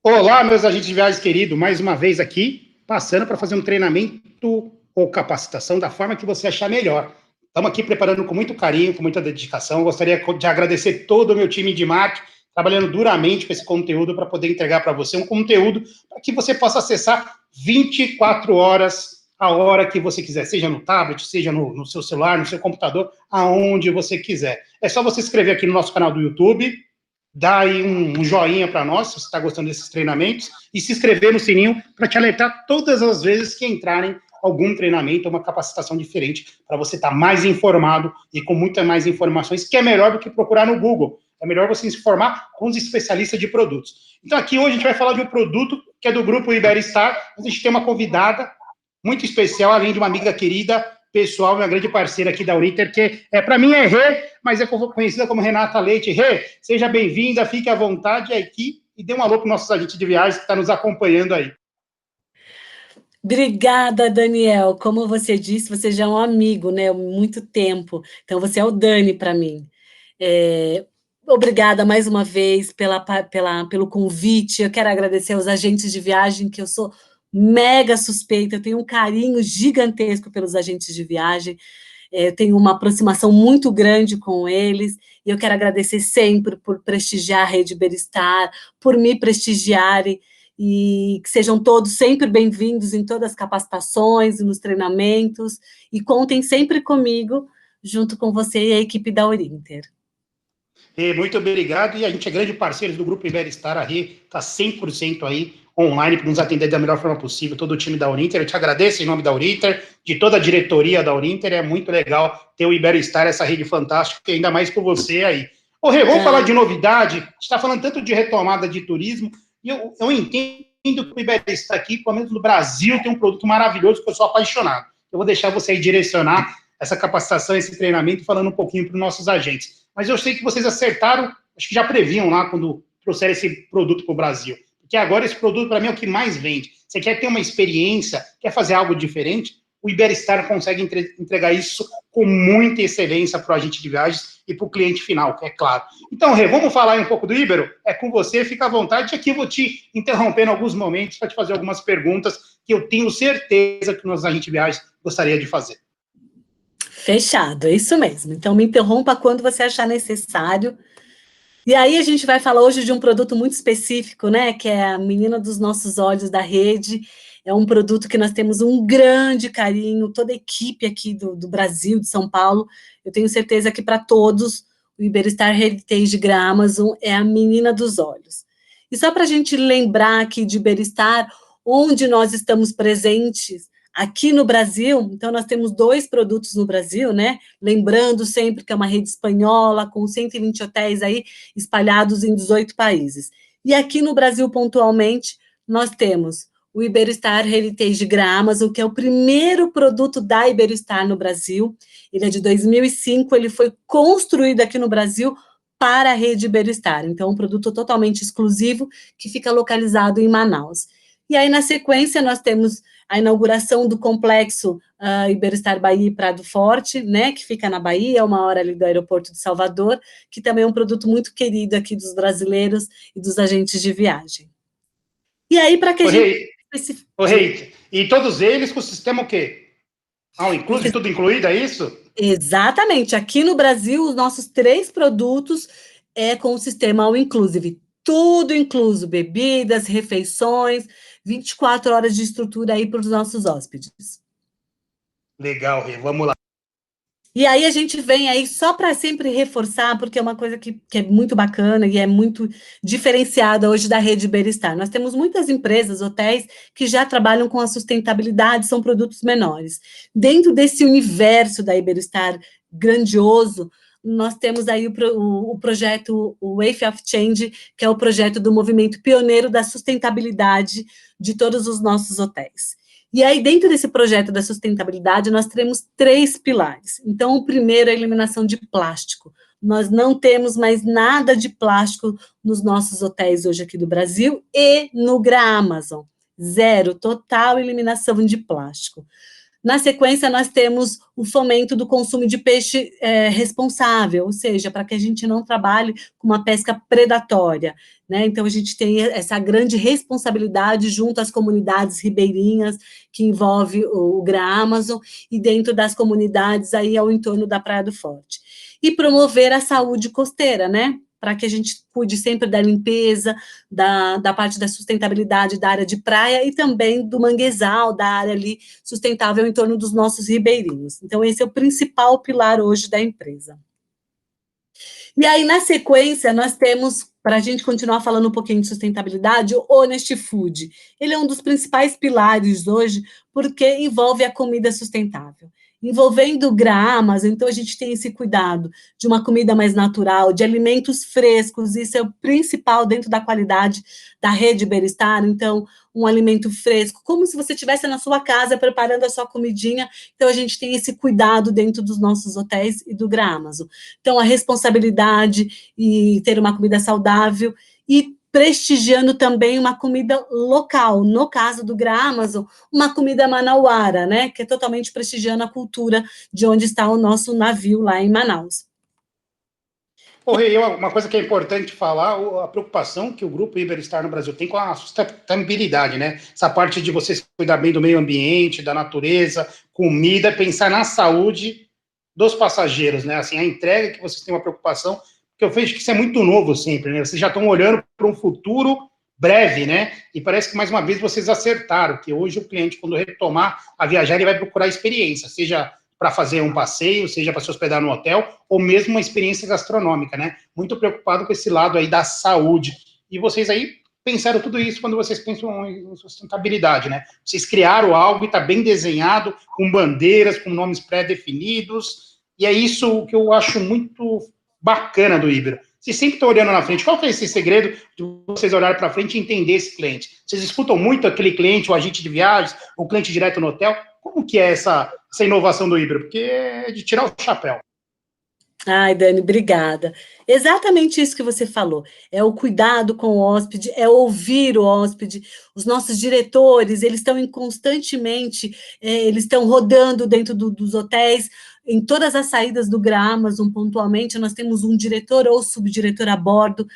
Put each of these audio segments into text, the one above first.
Olá, meus agentes de viagens queridos, mais uma vez aqui, passando para fazer um treinamento ou capacitação da forma que você achar melhor. Estamos aqui preparando com muito carinho, com muita dedicação. Gostaria de agradecer todo o meu time de marketing, trabalhando duramente com esse conteúdo para poder entregar para você um conteúdo para que você possa acessar 24 horas, a hora que você quiser, seja no tablet, seja no seu celular, no seu computador, aonde você quiser. É só você escrever aqui no nosso canal do YouTube, dá aí um joinha para nós, se você está gostando desses treinamentos, e se inscrever no sininho para te alertar todas as vezes que entrarem algum treinamento, uma capacitação diferente, para você estar mais informado e com muitas mais informações, que é melhor do que procurar no Google. É melhor você se informar com os especialistas de produtos. Então, aqui hoje a gente vai falar de um produto que é do grupo Iberstar. A gente tem uma convidada muito especial, além de uma amiga querida, pessoal, minha grande parceira aqui da Urinter, que para mim é Rê, mas é conhecida como Renata Leite. Rê, seja bem-vinda, fique à vontade aqui e dê um alô para os nossos agentes de viagens que estão nos acompanhando aí. Obrigada, Daniel. Como você disse, você já é um amigo, né? Há muito tempo. Então, você é o Dani para mim. Obrigada mais uma vez pelo convite. Eu quero agradecer aos agentes de viagem, que eu sou mega suspeita, eu tenho um carinho gigantesco pelos agentes de viagem. Eu tenho uma aproximação muito grande com eles, e eu quero agradecer sempre por prestigiar a Rede Iberstar, por me prestigiarem, e que sejam todos sempre bem-vindos em todas as capacitações, nos treinamentos, e contem sempre comigo, junto com você e a equipe da Urinter. Muito obrigado, e a gente é grande parceiro do Grupo Iberstar, a Rê está 100% aí, online, para nos atender da melhor forma possível, todo o time da Urinter. Eu te agradeço em nome da Urinter, de toda a diretoria da Urinter. É muito legal ter o Iberstar, essa rede fantástica, e ainda mais com você aí. Ô, Rê, vamos falar de novidade. A gente está falando tanto de retomada de turismo, e eu entendo que o Iberstar aqui, pelo menos no Brasil, tem um produto maravilhoso que eu sou apaixonado. Eu vou deixar você aí direcionar essa capacitação, esse treinamento, falando um pouquinho para os nossos agentes. Mas eu sei que vocês acertaram, acho que já previam lá quando trouxeram esse produto para o Brasil. Porque agora esse produto, para mim, é o que mais vende. Você quer ter uma experiência, quer fazer algo diferente, o Iberstar consegue entregar isso com muita excelência para o agente de viagens e para o cliente final, que é claro. Então, Rê, vamos falar um pouco do Ibero? É com você, fica à vontade. Aqui eu vou te interromper em alguns momentos para te fazer algumas perguntas que eu tenho certeza que o nosso agente de viagens gostaria de fazer. Fechado, é isso mesmo. Então, me interrompa quando você achar necessário. E aí a gente vai falar hoje de um produto muito específico, né? Que é a menina dos nossos olhos da rede. É um produto que nós temos um grande carinho, toda a equipe aqui do Brasil, de São Paulo. Eu tenho certeza que para todos, o Iberstar Heritage Amazon é a menina dos olhos. E só para a gente lembrar aqui de Iberstar, onde nós estamos presentes aqui no Brasil, então nós temos 2 produtos no Brasil, né? Lembrando sempre que é uma rede espanhola, com 120 hotéis aí espalhados em 18 países. E aqui no Brasil, pontualmente, nós temos o Iberstar Heritage Amazon, que é o primeiro produto da Iberstar no Brasil. Ele é de 2005, ele foi construído aqui no Brasil para a rede Iberstar. Então, um produto totalmente exclusivo que fica localizado em Manaus. E aí, na sequência, nós temos a inauguração do complexo Iberstar Bahia e Prado Forte, né, que fica na Bahia, 1 hora ali do aeroporto de Salvador, que também é um produto muito querido aqui dos brasileiros e dos agentes de viagem. E aí, para que a gente... Rei, e todos eles com o sistema o quê? Inclusive, tudo incluído, é isso? Exatamente. Aqui no Brasil, os nossos 3 produtos é com o sistema All Inclusive. Tudo incluso, bebidas, refeições, 24 horas de estrutura aí para os nossos hóspedes. Legal, Rê, vamos lá. E aí a gente vem aí só para sempre reforçar, porque é uma coisa que é muito bacana e é muito diferenciada hoje da rede Iberstar. Nós temos muitas empresas, hotéis, que já trabalham com a sustentabilidade, são produtos menores. Dentro desse universo da Iberstar grandioso, nós temos aí o projeto, o Wave of Change, que é o projeto do movimento pioneiro da sustentabilidade de todos os nossos hotéis. E aí, dentro desse projeto da sustentabilidade, nós teremos 3 pilares. Então, o primeiro é a eliminação de plástico. Nós não temos mais nada de plástico nos nossos hotéis hoje aqui do Brasil e no Amazon. 0, total eliminação de plástico. Na sequência, nós temos o fomento do consumo de peixe responsável, ou seja, para que a gente não trabalhe com uma pesca predatória, né? Então, a gente tem essa grande responsabilidade junto às comunidades ribeirinhas, que envolve o Grã-Amazon, e dentro das comunidades aí ao entorno da Praia do Forte. E promover a saúde costeira, né? Para que a gente cuide sempre da limpeza, da parte da sustentabilidade da área de praia e também do manguezal, da área ali sustentável em torno dos nossos ribeirinhos. Então, esse é o principal pilar hoje da empresa. E aí, na sequência, nós temos, para a gente continuar falando um pouquinho de sustentabilidade, o Honest Food. Ele é um dos principais pilares hoje, porque envolve a comida sustentável. Envolvendo gramas, então a gente tem esse cuidado de uma comida mais natural, de alimentos frescos, isso é o principal dentro da qualidade da rede Iberostar, então um alimento fresco, como se você estivesse na sua casa preparando a sua comidinha, então a gente tem esse cuidado dentro dos nossos hotéis e do Grã-Amazon. Então a responsabilidade e ter uma comida saudável e prestigiando também uma comida local, no caso do Grã-Amazon, uma comida manauara, né, que é totalmente prestigiando a cultura de onde está o nosso navio lá em Manaus. Rei, uma coisa que é importante falar, a preocupação que o Grupo Iberostar no Brasil tem com a sustentabilidade, né? Essa parte de você cuidar bem do meio ambiente, da natureza, comida, pensar na saúde dos passageiros, né? Assim, a entrega que vocês têm uma preocupação, porque eu vejo que isso é muito novo sempre, né? Vocês já estão olhando para um futuro breve, né? E parece que, mais uma vez, vocês acertaram, que hoje o cliente, quando retomar a viajar, ele vai procurar experiência, seja para fazer um passeio, seja para se hospedar no hotel, ou mesmo uma experiência gastronômica, né? Muito preocupado com esse lado aí da saúde. E vocês aí pensaram tudo isso quando vocês pensam em sustentabilidade, né? Vocês criaram algo e está bem desenhado, com bandeiras, com nomes pré-definidos, e é isso que eu acho muito bacana do Ibero. Vocês sempre estão olhando na frente. Qual que é esse segredo de vocês olharem para frente e entender esse cliente? Vocês escutam muito aquele cliente, o agente de viagens, o cliente direto no hotel? Como que é essa inovação do Ibero? Porque é de tirar o chapéu. Ai, Dani, obrigada. Exatamente isso que você falou. É o cuidado com o hóspede, é ouvir o hóspede. Os nossos diretores, eles estão constantemente, eles estão rodando dentro dos hotéis, em todas as saídas do Grã-Amazon, pontualmente, nós temos um diretor ou subdiretor a bordo,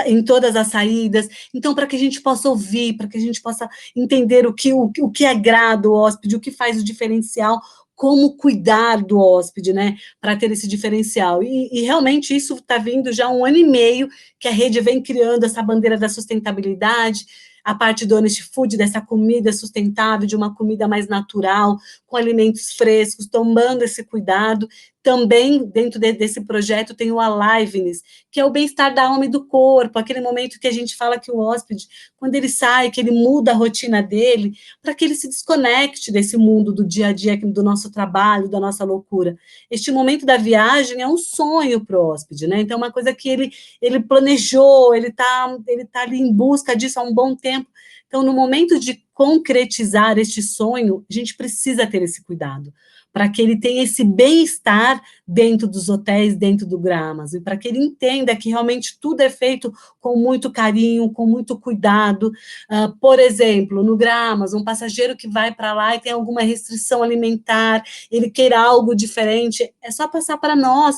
em todas as saídas, então para que a gente possa ouvir, para que a gente possa entender o que agrada o hóspede, o que faz o diferencial, como cuidar do hóspede, né, para ter esse diferencial, e realmente isso está vindo já há 1 ano e meio, que a rede vem criando essa bandeira da sustentabilidade, a parte do Honest Food, dessa comida sustentável, de uma comida mais natural, com alimentos frescos, tomando esse cuidado. Também, dentro desse projeto, tem o Aliveness, que é o bem-estar da alma e do corpo, aquele momento que a gente fala que o hóspede, quando ele sai, que ele muda a rotina dele, para que ele se desconecte desse mundo do dia a dia, do nosso trabalho, da nossa loucura. Este momento da viagem é um sonho para o hóspede, né? Então, é uma coisa que ele planejou, ele tá ali em busca disso há um bom tempo. Então, no momento de concretizar este sonho, a gente precisa ter esse cuidado, para que ele tenha esse bem-estar dentro dos hotéis, dentro do Grã-Amazon, e para que ele entenda que realmente tudo é feito com muito carinho, com muito cuidado. Por exemplo, no Grã-Amazon, um passageiro que vai para lá e tem alguma restrição alimentar, ele queira algo diferente, é só passar para nós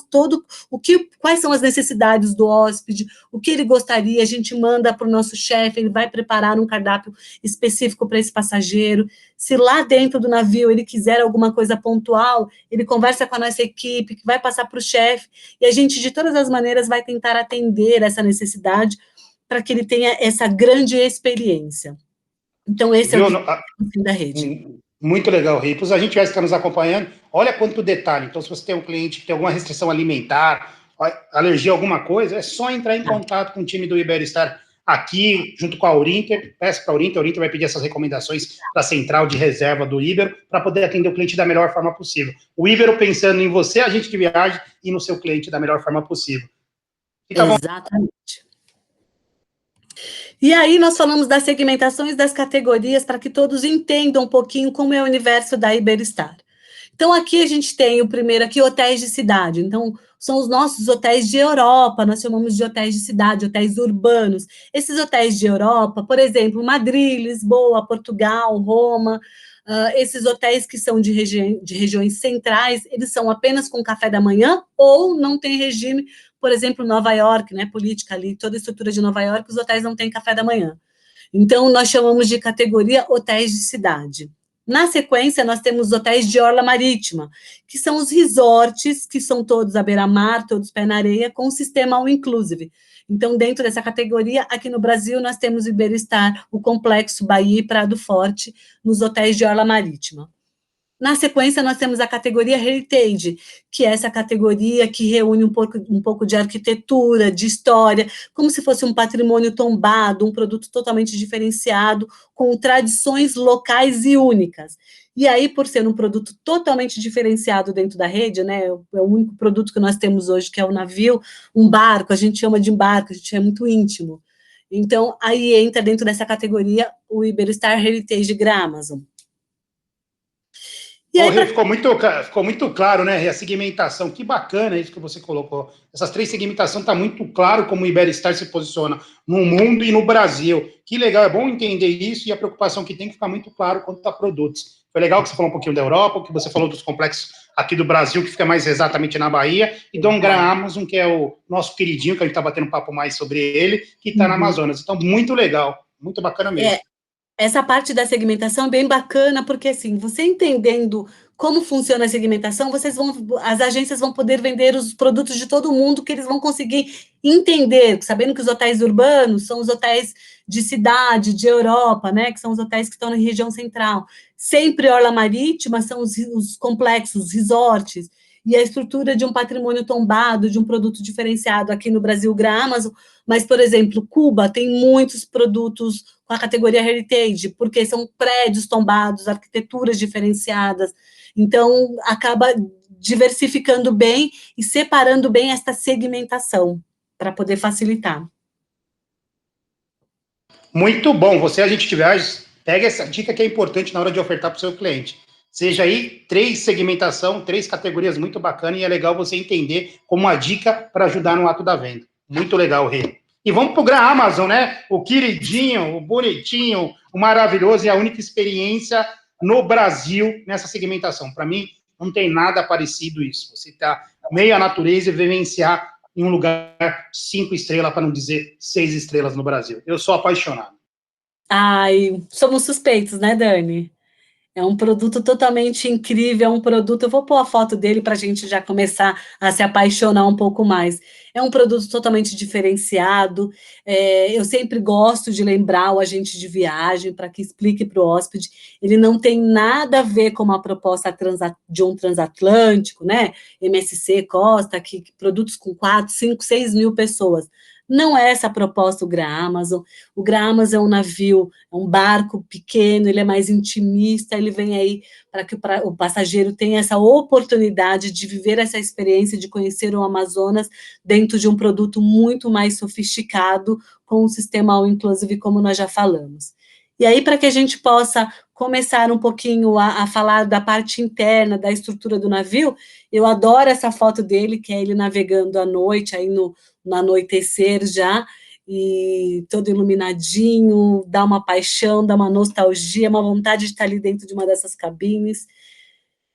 quais são as necessidades do hóspede, o que ele gostaria, a gente manda para o nosso chefe, ele vai preparar um cardápio específico para esse passageiro. Se lá dentro do navio ele quiser alguma coisa pontual, ele conversa com a nossa equipe, que vai passar para o chefe, e a gente, de todas as maneiras, vai tentar atender essa necessidade para que ele tenha essa grande experiência. Então, esse é o fim da rede. Muito legal, Rei. Para os agentes que estão nos acompanhando, olha quanto detalhe. Então, se você tem um cliente que tem alguma restrição alimentar, alergia a alguma coisa, é só entrar em contato com o time do Iberostar aqui, junto com a Urinter, peça para a Urinter vai pedir essas recomendações para a central de reserva do Ibero, para poder atender o cliente da melhor forma possível. O Ibero pensando em você, agente de viagem, e no seu cliente da melhor forma possível. Exatamente. E aí nós falamos das segmentações das categorias, para que todos entendam um pouquinho como é o universo da Iberostar. Então, aqui a gente tem o primeiro aqui, hotéis de cidade. Então, são os nossos hotéis de Europa, nós chamamos de hotéis de cidade, hotéis urbanos. Esses hotéis de Europa, por exemplo, Madrid, Lisboa, Portugal, Roma, Esses hotéis que são de regiões centrais, eles são apenas com café da manhã ou não tem regime, por exemplo, Nova York, né, política ali, toda a estrutura de Nova York, os hotéis não têm café da manhã. Então, nós chamamos de categoria hotéis de cidade. Na sequência, nós temos hotéis de orla marítima, que são os resorts, que são todos à beira-mar, todos pé na areia, com o sistema all-inclusive. Então, dentro dessa categoria, aqui no Brasil, nós temos o Iberostar, o Complexo Bahia e Prado Forte, nos hotéis de orla marítima. Na sequência, nós temos a categoria Heritage, que é essa categoria que reúne um pouco de arquitetura, de história, como se fosse um patrimônio tombado, um produto totalmente diferenciado, com tradições locais e únicas. E aí, por ser um produto totalmente diferenciado dentro da rede, né, é o único produto que nós temos hoje, que é o navio, um barco, a gente chama de barco, a gente é muito íntimo. Então, aí entra dentro dessa categoria o Iberostar Heritage Gramason. E aí, ficou muito claro, né? A segmentação, que bacana isso que você colocou. Essas 3 segmentações está muito claro como o Iberostar se posiciona no mundo e no Brasil. Que legal, é bom entender isso e a preocupação que tem que ficar muito claro quanto a produtos. Foi legal que você falou um pouquinho da Europa, que você falou dos complexos aqui do Brasil, que fica mais exatamente na Bahia, e Dom Gramason, que é o nosso queridinho, que a gente está batendo um papo mais sobre ele, que está na Amazonas. Então, muito legal, muito bacana mesmo. Essa parte da segmentação é bem bacana, porque assim, você entendendo como funciona a segmentação, as agências vão poder vender os produtos de todo mundo que eles vão conseguir entender, sabendo que os hotéis urbanos são os hotéis de cidade, de Europa, né, que são os hotéis que estão na região central. Sempre orla marítima são os complexos, os resorts, e a estrutura de um patrimônio tombado, de um produto diferenciado aqui no Brasil, Gramason, mas, por exemplo, Cuba tem muitos produtos com a categoria Heritage, porque são prédios tombados, arquiteturas diferenciadas, então acaba diversificando bem e separando bem esta segmentação, para poder facilitar. Muito bom, a gente tiver, pega essa dica que é importante na hora de ofertar para o seu cliente. Seja aí 3 segmentação, 3 categorias muito bacana e é legal você entender como uma dica para ajudar no ato da venda. Muito legal, Rê. E vamos para o Gramason, né? O queridinho, o bonitinho, o maravilhoso e a única experiência no Brasil nessa segmentação. Para mim, não tem nada parecido isso. Você está meio à natureza e vivenciar em um lugar 5 estrelas, para não dizer 6 estrelas no Brasil. Eu sou apaixonado. Ai, somos suspeitos, né, Dani? É um produto totalmente incrível, é um produto, eu vou pôr a foto dele para a gente já começar a se apaixonar um pouco mais. É um produto totalmente diferenciado, eu sempre gosto de lembrar o agente de viagem para que explique para o hóspede, ele não tem nada a ver com uma proposta de um transatlântico, né, MSC, Costa, que produtos com 4, 5, 6 mil pessoas. Não é essa a proposta do Gramason. O Gramason é um navio, é um barco pequeno, ele é mais intimista, ele vem aí para que o passageiro tenha essa oportunidade de viver essa experiência, de conhecer o Amazonas dentro de um produto muito mais sofisticado, com um sistema all-inclusive, como nós já falamos. E aí, para que a gente possa começar um pouquinho a falar da parte interna, da estrutura do navio, eu adoro essa foto dele, que é ele navegando à noite, aí no anoitecer já, e todo iluminadinho, dá uma paixão, dá uma nostalgia, uma vontade de estar ali dentro de uma dessas cabines.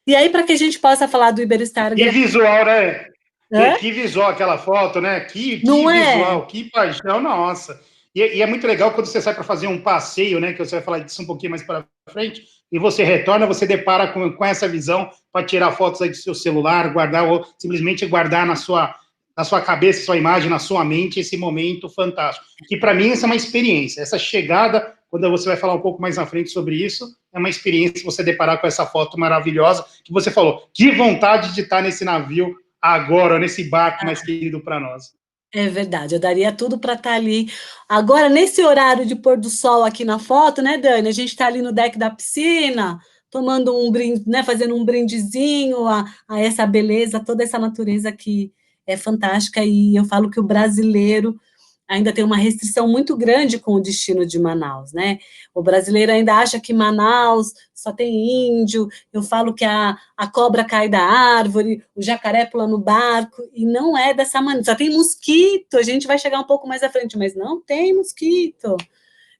E aí, para que a gente possa falar do Iberostar... Que visual, né? Que visual aquela foto, né? Que visual, que paixão, nossa. E é muito legal quando você sai para fazer um passeio, né? Que você vai falar disso um pouquinho mais para frente, e você retorna, você depara com essa visão para tirar fotos aí do seu celular, guardar, ou simplesmente guardar na sua cabeça, sua imagem, na sua mente, esse momento fantástico. Que para mim essa é uma experiência. Essa chegada, quando você vai falar um pouco mais na frente sobre isso, é uma experiência você deparar com essa foto maravilhosa, que você falou, que vontade de estar nesse navio agora, nesse barco mais querido para nós. É verdade, eu daria tudo para estar ali. Agora, nesse horário de pôr do sol aqui na foto, né, Dani? A gente está ali no deck da piscina, tomando um brinde, né, fazendo um brindezinho a essa beleza, toda essa natureza que é fantástica, e eu falo que o brasileiro ainda tem uma restrição muito grande com o destino de Manaus, né? O brasileiro ainda acha que Manaus só tem índio, eu falo que a cobra cai da árvore, o jacaré pula no barco, e não é dessa maneira. Só tem mosquito, a gente vai chegar um pouco mais à frente, mas não tem mosquito.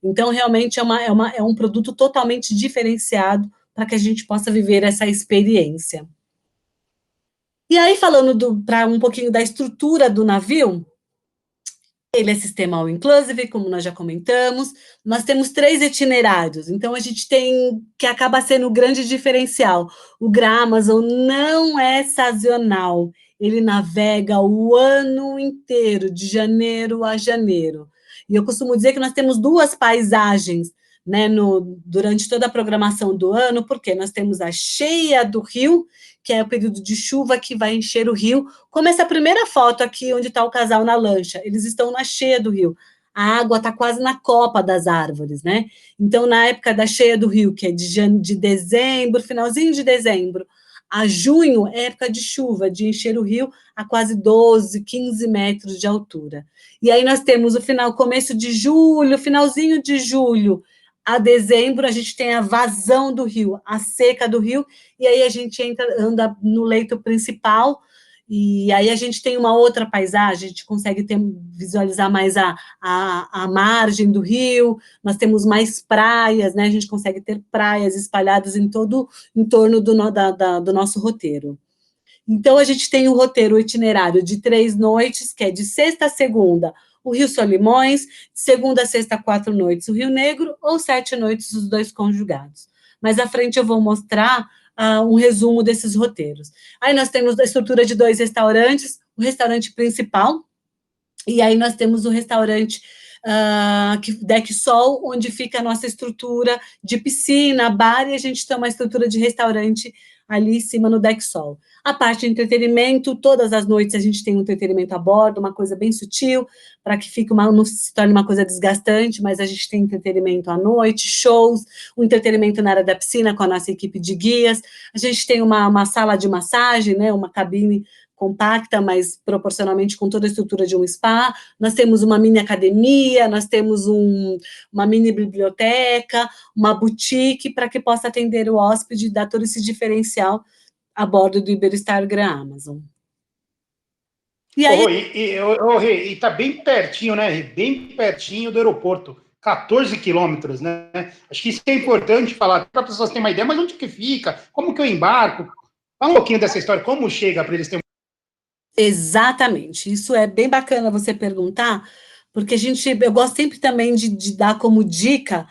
Então, realmente, é um produto totalmente diferenciado, para que a gente possa viver essa experiência. E aí, falando para um pouquinho da estrutura do navio, ele é sistema all inclusive, como nós já comentamos. Nós temos 3 itinerários, então a gente tem, que acaba sendo o grande diferencial. O Gramason não é sazonal, ele navega o ano inteiro, de janeiro a janeiro. E eu costumo dizer que nós temos 2 paisagens, né, durante toda a programação do ano, porque nós temos a cheia do rio, que é o período de chuva que vai encher o rio, como essa primeira foto aqui, onde está o casal na lancha, eles estão na cheia do rio, a água está quase na copa das árvores, né? Então, na época da cheia do rio, que é de dezembro, finalzinho de dezembro, a junho, é época de chuva, de encher o rio a quase 12, 15 metros de altura. E aí nós temos o começo de julho, finalzinho de julho, a dezembro, a gente tem a vazão do rio, a seca do rio, e aí a gente anda no leito principal, e aí a gente tem uma outra paisagem, a gente consegue visualizar mais a margem do rio, nós temos mais praias, né, a gente consegue ter praias espalhadas em todo em torno do nosso roteiro. Então, a gente tem o itinerário de 3 noites, que é de sexta a segunda, o Rio Solimões, de segunda a sexta, 4 noites, o Rio Negro, ou 7 noites, os 2 conjugados. Mais à frente eu vou mostrar um resumo desses roteiros. Aí nós temos a estrutura de 2 restaurantes, o restaurante principal, e aí nós temos o restaurante Deck Sol, onde fica a nossa estrutura de piscina, bar, e a gente tem uma estrutura de restaurante ali em cima no Deck Sol. A parte de entretenimento, todas as noites a gente tem um entretenimento a bordo, uma coisa bem sutil, para que não se torne uma coisa desgastante, mas a gente tem entretenimento à noite, shows, um entretenimento na área da piscina com a nossa equipe de guias, a gente tem uma sala de massagem, né, uma cabine compacta, mas proporcionalmente com toda a estrutura de um spa, nós temos uma mini academia, nós temos uma mini biblioteca, uma boutique, para que possa atender o hóspede e dar todo esse diferencial a bordo do Iberostar Gran Amazon. E aí... E está bem pertinho, né? Bem pertinho do aeroporto. 14 quilômetros, né? Acho que isso é importante falar, para as pessoas terem uma ideia, mas onde que fica? Como que eu embarco? Fala um pouquinho dessa história, como chega para eles terem... Exatamente, isso é bem bacana você perguntar, porque eu gosto sempre também de dar como dica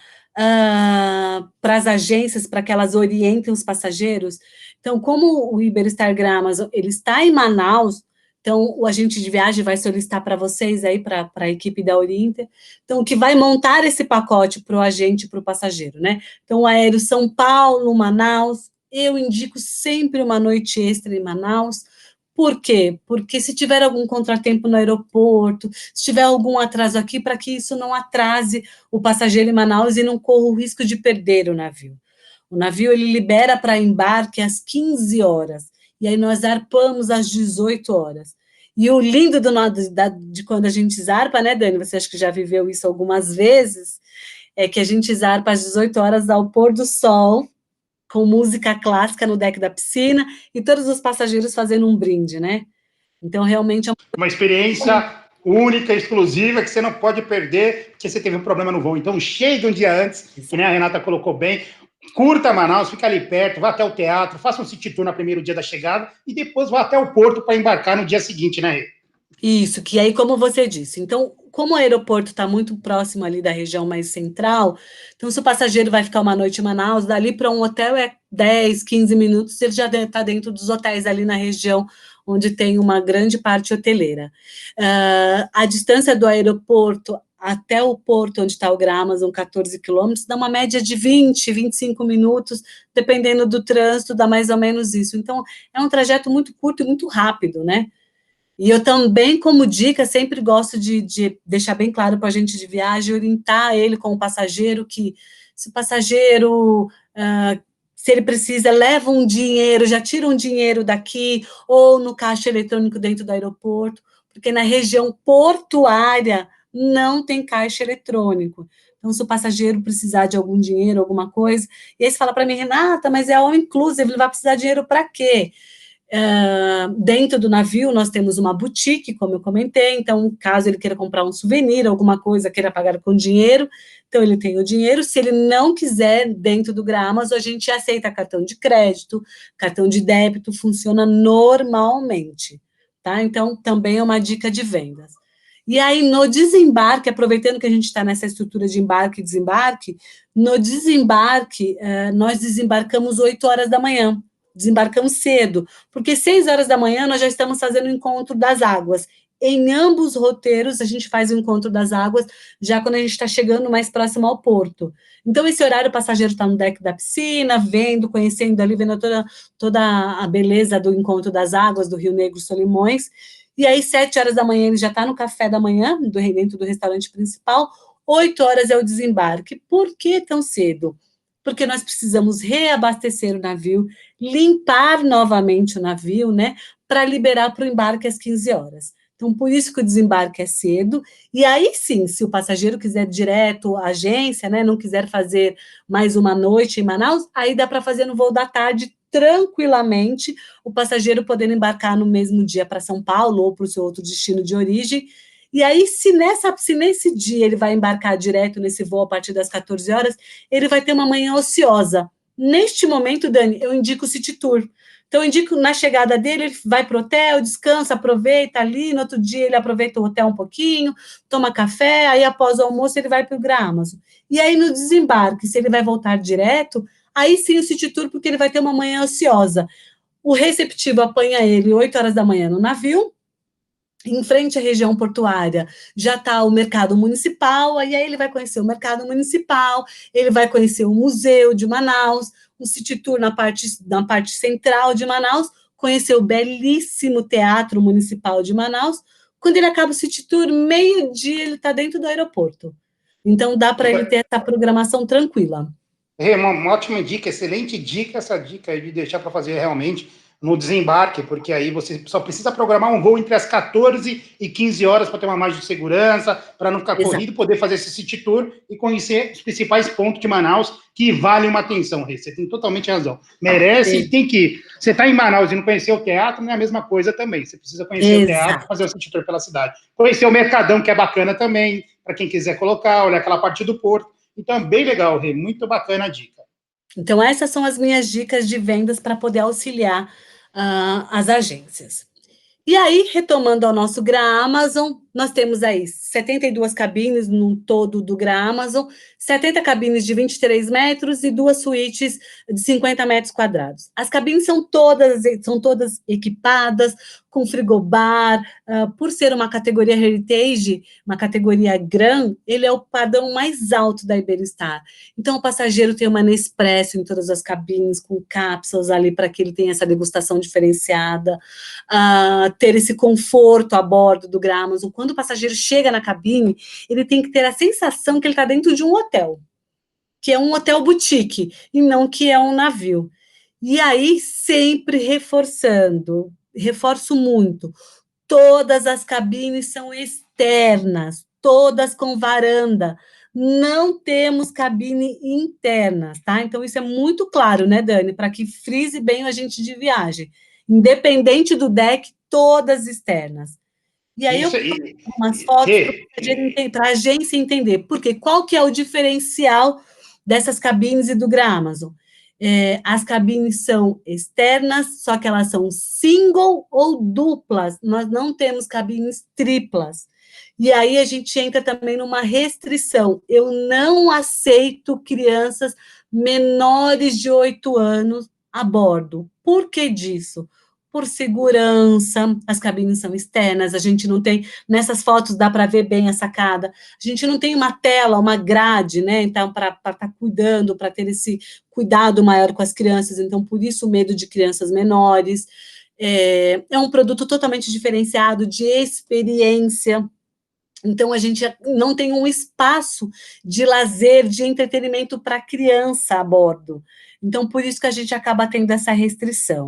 para as agências, para que elas orientem os passageiros. Então, como o Iberostar Gran Amazon, ele está em Manaus, então o agente de viagem vai solicitar para vocês aí, para a equipe da Orienter, então que vai montar esse pacote para o agente, para o passageiro, né? Então, o aéreo São Paulo, Manaus, eu indico sempre uma noite extra em Manaus. Por quê? Porque se tiver algum contratempo no aeroporto, se tiver algum atraso aqui, para que isso não atrase o passageiro em Manaus e não corra o risco de perder o navio. O navio, ele libera para embarque às 15 horas, e aí nós zarpamos às 18 horas. E o lindo de quando a gente zarpa, né, Dani, você acha que já viveu isso algumas vezes, é que a gente zarpa às 18 horas ao pôr do sol, com música clássica no deck da piscina, e todos os passageiros fazendo um brinde, né? Então, realmente... uma experiência única, exclusiva, que você não pode perder, porque você teve um problema no voo. Então, chegue um dia antes, que nem a Renata colocou bem, curta Manaus, fica ali perto, vá até o teatro, faça um city tour no primeiro dia da chegada, e depois vá até o porto para embarcar no dia seguinte, né, Rê? Isso, que aí, como você disse, então, como o aeroporto está muito próximo ali da região mais central, então, se o passageiro vai ficar uma noite em Manaus, dali para um hotel é 10, 15 minutos, ele já está dentro dos hotéis ali na região, onde tem uma grande parte hoteleira. A distância do aeroporto até o porto onde está o Gran Amazon, 14 quilômetros, dá uma média de 20, 25 minutos, dependendo do trânsito, dá mais ou menos isso. Então, é um trajeto muito curto e muito rápido, né? E eu também, como dica, sempre gosto de deixar bem claro para a agente de viagem, orientar ele com o passageiro, que se o passageiro, se ele precisa, leva um dinheiro, já tira um dinheiro daqui, ou no caixa eletrônico dentro do aeroporto, porque na região portuária não tem caixa eletrônico. Então, se o passageiro precisar de algum dinheiro, alguma coisa, e aí você fala para mim, Renata, mas é all inclusive, ele vai precisar de dinheiro para quê? Dentro do navio, nós temos uma boutique, como eu comentei, então, caso ele queira comprar um souvenir, alguma coisa, queira pagar com dinheiro, então ele tem o dinheiro. Se ele não quiser, dentro do Gramazo, a gente aceita cartão de crédito, cartão de débito, funciona normalmente, tá? Então, também é uma dica de vendas. E aí, no desembarque, aproveitando que a gente está nessa estrutura de embarque e desembarque, no desembarque, nós desembarcamos 8 horas da manhã, desembarcamos cedo, porque 6 horas da manhã nós já estamos fazendo o encontro das águas. Em ambos os roteiros, a gente faz o encontro das águas, já quando a gente está chegando mais próximo ao porto. Então, esse horário, o passageiro está no deck da piscina, vendo, conhecendo ali, vendo toda a beleza do encontro das águas do Rio Negro Solimões. E aí, 7 horas da manhã, ele já está no café da manhã, dentro do restaurante principal. 8 horas é o desembarque. Por que tão cedo? Porque nós precisamos reabastecer o navio, limpar novamente o navio, né, para liberar para o embarque às 15 horas. Então, por isso que o desembarque é cedo, e aí sim, se o passageiro quiser direto à agência, né, não quiser fazer mais uma noite em Manaus, aí dá para fazer no voo da tarde, tranquilamente, o passageiro podendo embarcar no mesmo dia para São Paulo ou para o seu outro destino de origem. E aí, se nesse dia ele vai embarcar direto nesse voo a partir das 14 horas, ele vai ter uma manhã ociosa. Neste momento, Dani, eu indico o City Tour. Então, eu indico na chegada dele, ele vai para o hotel, descansa, aproveita ali, no outro dia ele aproveita o hotel um pouquinho, toma café, aí após o almoço ele vai para o Gramazo. E aí, no desembarque, se ele vai voltar direto, aí sim o City Tour, porque ele vai ter uma manhã ociosa. O receptivo apanha ele 8 horas da manhã no navio, em frente à região portuária já está o mercado municipal, aí ele vai conhecer o mercado municipal, ele vai conhecer o museu de Manaus, um city tour na parte central de Manaus, conhecer o belíssimo teatro municipal de Manaus. Quando ele acaba o city tour, meio-dia ele está dentro do aeroporto. Então dá para ele ter essa programação tranquila. É uma ótima dica, excelente dica, essa dica aí de deixar para fazer realmente no desembarque, porque aí você só precisa programar um voo entre as 14 e 15 horas para ter uma margem de segurança, para não ficar corrido, poder fazer esse city tour e conhecer os principais pontos de Manaus que valem uma atenção, Rê. Você tem totalmente razão. Merece e tem que ir. Você está em Manaus e não conhecer o teatro, não é a mesma coisa também. Você precisa conhecer o teatro, fazer o city tour pela cidade. Conhecer o Mercadão, que é bacana também, para quem quiser colocar, olhar aquela parte do porto. Então, bem legal, Rê, muito bacana a dica. Então, essas são as minhas dicas de vendas para poder auxiliar as agências. E aí, retomando ao nosso Gramazo, nós temos aí 72 cabines no todo do Gramazo, 70 cabines de 23 metros e 2 suítes de 50 metros quadrados. As cabines são todas equipadas, com frigobar, por ser uma categoria Heritage, uma categoria Gran, ele é o padrão mais alto da Iberostar. Então, o passageiro tem uma Nespresso em todas as cabines, com cápsulas ali para que ele tenha essa degustação diferenciada, ter esse conforto a bordo do Gramazo. Quando o passageiro chega na cabine, ele tem que ter a sensação que ele está dentro de um hotel, que é um hotel boutique, e não que é um navio. E aí, sempre reforço muito, todas as cabines são externas, todas com varanda, não temos cabine internas, tá? Então, isso é muito claro, né, Dani? Para que frise bem o agente de viagem. Independente do deck, todas externas. E aí Isso, eu coloco umas fotos para a agência entender. Porque qual que é o diferencial dessas cabines e do Gramazo? As cabines são externas, só que elas são single ou duplas. Nós não temos cabines triplas. E aí a gente entra também numa restrição. Eu não aceito crianças menores de 8 anos a bordo. Por que disso? Por segurança, as cabines são externas, a gente não tem, nessas fotos dá para ver bem a sacada, a gente não tem uma tela, uma grade, né, então, para estar cuidando, para ter esse cuidado maior com as crianças, então, por isso o medo de crianças menores, é um produto totalmente diferenciado, de experiência. Então, a gente não tem um espaço de lazer, de entretenimento para criança a bordo. Então, por isso que a gente acaba tendo essa restrição.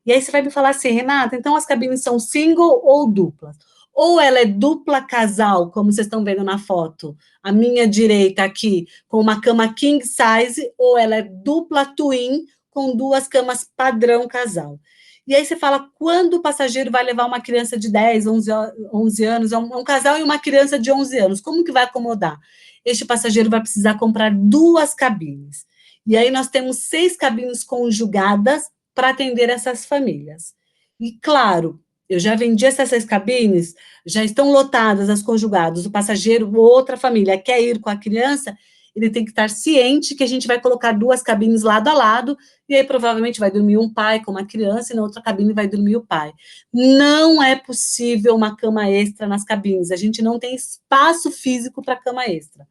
E aí você vai me falar assim, Renata, então as cabines são single ou duplas? Ou ela é dupla casal, como vocês estão vendo na foto, a minha direita aqui, com uma cama king size, ou ela é dupla twin, com 2 camas padrão casal. E aí você fala, quando o passageiro vai levar uma criança de 10, 11 anos, um casal e uma criança de 11 anos, como que vai acomodar? Este passageiro vai precisar comprar 2 cabines. E aí nós temos 6 cabines conjugadas para atender essas famílias. E claro, eu já vendi essas 6 cabines, já estão lotadas as conjugadas, o passageiro ou outra família quer ir com a criança, ele tem que estar ciente que a gente vai colocar 2 cabines lado a lado, e aí provavelmente vai dormir um pai com uma criança, e na outra cabine vai dormir o pai. Não é possível uma cama extra nas cabines, a gente não tem espaço físico para cama extra.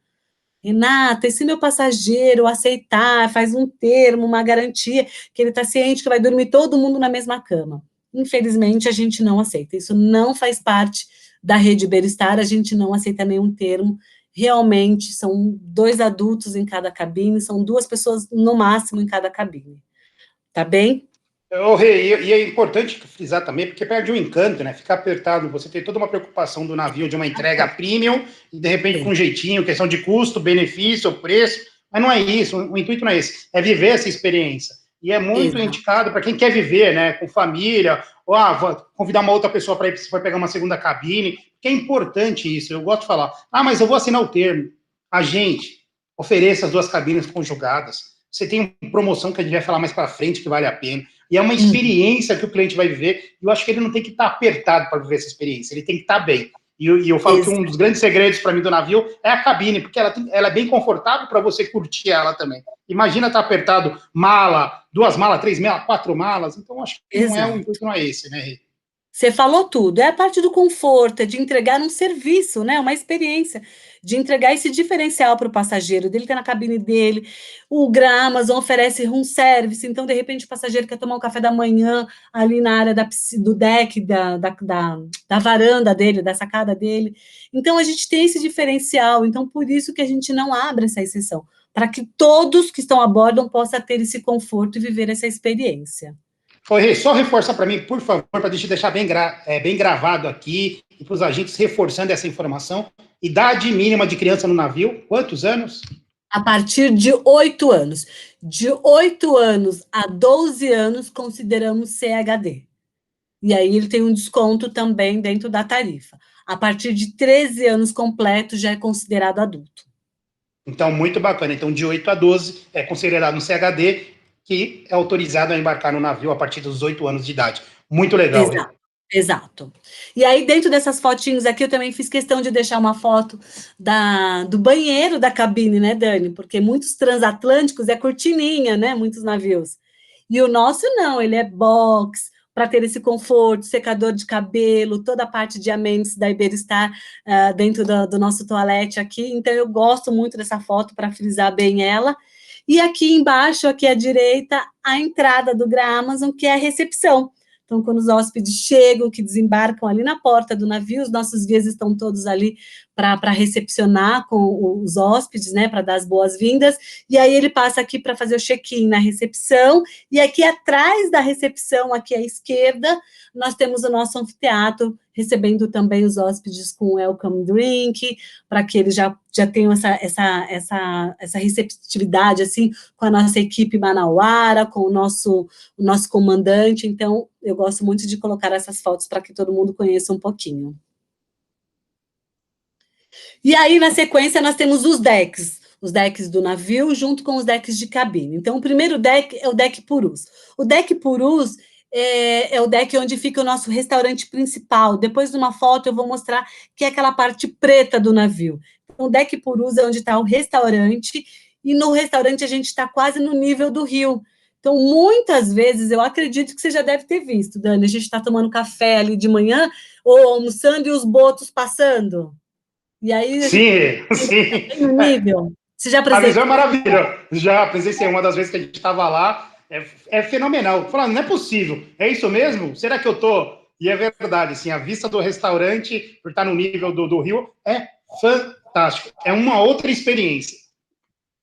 Renata, e se meu passageiro aceitar, faz um termo, uma garantia, que ele está ciente que vai dormir todo mundo na mesma cama? Infelizmente, a gente não aceita. Isso não faz parte da rede Iberostar, a gente não aceita nenhum termo. Realmente, são 2 adultos em cada cabine, são 2 pessoas no máximo em cada cabine. Tá bem? Rei, e é importante frisar também, porque perde o encanto, né? Ficar apertado, você tem toda uma preocupação do navio de uma entrega premium, e de repente com um jeitinho, questão de custo, benefício, preço, mas não é isso, o intuito não é esse, é viver essa experiência. E é muito indicado para quem quer viver, né? Com família, ou convidar uma outra pessoa para ir, se for pegar uma segunda cabine, que é importante isso. Eu gosto de falar, mas eu vou assinar o termo. A gente ofereça as 2 cabines conjugadas. Você tem uma promoção que a gente vai falar mais para frente que vale a pena. E é uma experiência que o cliente vai viver, e eu acho que ele não tem que estar apertado para viver essa experiência, ele tem que estar bem. E eu falo que um dos grandes segredos para mim do navio é a cabine, porque ela é bem confortável para você curtir ela também. Imagina estar apertado, mala, 2 malas, 3 malas, 4 malas, então acho que não é o intuito, não é esse, né, Rê? Você falou tudo, é a parte do conforto, é de entregar um serviço, né, uma experiência, de entregar esse diferencial para o passageiro, dele ter na cabine dele. O Amazon oferece room service, então, de repente, o passageiro quer tomar um café da manhã ali na área do deck, da varanda dele, da sacada dele. Então, a gente tem esse diferencial, então, por isso que a gente não abre essa exceção, para que todos que estão a bordo possam ter esse conforto e viver essa experiência. Rê, só reforçar para mim, por favor, para deixar bem gravado aqui, e para os agentes reforçando essa informação. Idade mínima de criança no navio, quantos anos? A partir de 8 anos. De 8 anos a 12 anos, consideramos CHD. E aí ele tem um desconto também dentro da tarifa. A partir de 13 anos completos, já é considerado adulto. Então, muito bacana. Então, de 8 a 12 é considerado um CHD, que é autorizado a embarcar no navio a partir dos 8 anos de idade. Muito legal, Rê. Exato. E aí, dentro dessas fotinhos aqui, eu também fiz questão de deixar uma foto do banheiro da cabine, né, Dani? Porque muitos transatlânticos é cortininha, né? Muitos navios. E o nosso não, ele é box, para ter esse conforto, secador de cabelo, toda a parte de amenities da Iberostar dentro do nosso toalete aqui. Então, eu gosto muito dessa foto para frisar bem ela. E aqui embaixo, aqui à direita, a entrada do Amazon, que é a recepção. Então, quando os hóspedes chegam, que desembarcam ali na porta do navio, os nossos guias estão todos ali para recepcionar com os hóspedes, né, para dar as boas-vindas, e aí ele passa aqui para fazer o check-in na recepção, e aqui atrás da recepção, aqui à esquerda, nós temos o nosso anfiteatro, recebendo também os hóspedes com welcome drink, para que eles já tenham essa receptividade, assim, com a nossa equipe manauara, com o nosso comandante. Então, eu gosto muito de colocar essas fotos para que todo mundo conheça um pouquinho. E aí, na sequência, nós temos os decks do navio, junto com os decks de cabine. Então, o primeiro deck é o deck Purus. O deck Purus é o deck onde fica o nosso restaurante principal. Depois de uma foto, eu vou mostrar que é aquela parte preta do navio. Então, o deck Purus é onde está o restaurante, e no restaurante a gente está quase no nível do rio. Então, muitas vezes, eu acredito que você já deve ter visto, Dani, a gente está tomando café ali de manhã, ou almoçando, e os botos passando. E aí, sim. Tem um nível. Você já A visão é presenciou? maravilhosa. Já presenciei uma das vezes que a gente estava lá. É fenomenal. Falando, não é possível. É isso mesmo? Será que eu tô? E é verdade, assim, a vista do restaurante, por estar no nível do rio, é fantástico. É uma outra experiência.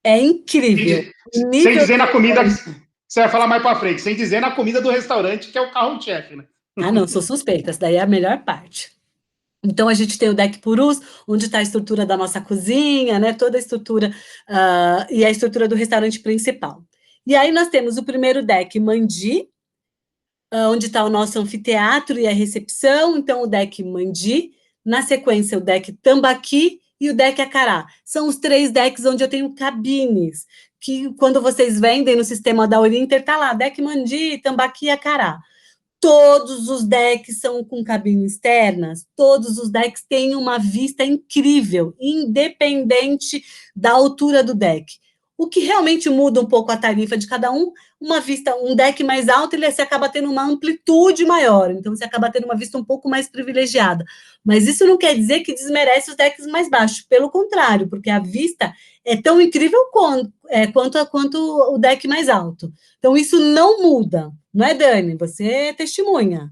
É incrível. Sem dizer na comida, você vai falar mais para frente, sem dizer na comida do restaurante, que é o carro-chefe, né? Ah, não, sou suspeita, essa daí é a melhor parte. Então, a gente tem o deck Purus, onde está a estrutura da nossa cozinha, né, toda a estrutura, e a estrutura do restaurante principal. E aí nós temos o primeiro deck Mandi, onde está o nosso anfiteatro e a recepção, então o deck Mandi, na sequência o deck Tambaqui e o deck Acará. São os 3 decks onde eu tenho cabines, que quando vocês vendem no sistema da Orinter, está lá, deck Mandi, Tambaqui e Acará. Todos os decks são com cabines externas, todos os decks têm uma vista incrível, independente da altura do deck. O que realmente muda um pouco a tarifa de cada um, uma vista, um deck mais alto, você acaba tendo uma amplitude maior, então você acaba tendo uma vista um pouco mais privilegiada. Mas isso não quer dizer que desmerece os decks mais baixos, pelo contrário, porque a vista é tão incrível quanto o deck mais alto. Então, isso não muda, não é, Dani? Você é testemunha.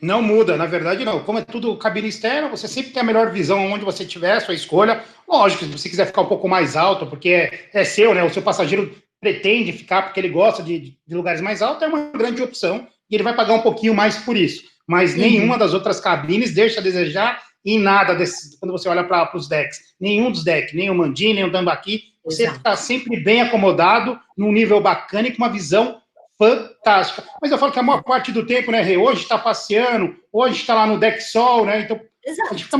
Não muda, na verdade não. Como é tudo cabine externa, você sempre tem a melhor visão onde você tiver, a sua escolha. Lógico, se você quiser ficar um pouco mais alto, porque é seu, né? O seu passageiro pretende ficar porque ele gosta de lugares mais altos, é uma grande opção e ele vai pagar um pouquinho mais por isso. Mas nenhuma das outras cabines deixa a desejar em nada quando você olha para os decks. Nenhum dos decks, nem o Mandi, nem o Tambaqui, você está sempre bem acomodado, num nível bacana e com uma visão fantástica. Mas eu falo que a maior parte do tempo, né, Rê, hoje está passeando, hoje está lá no deck sol, né, então a gente fica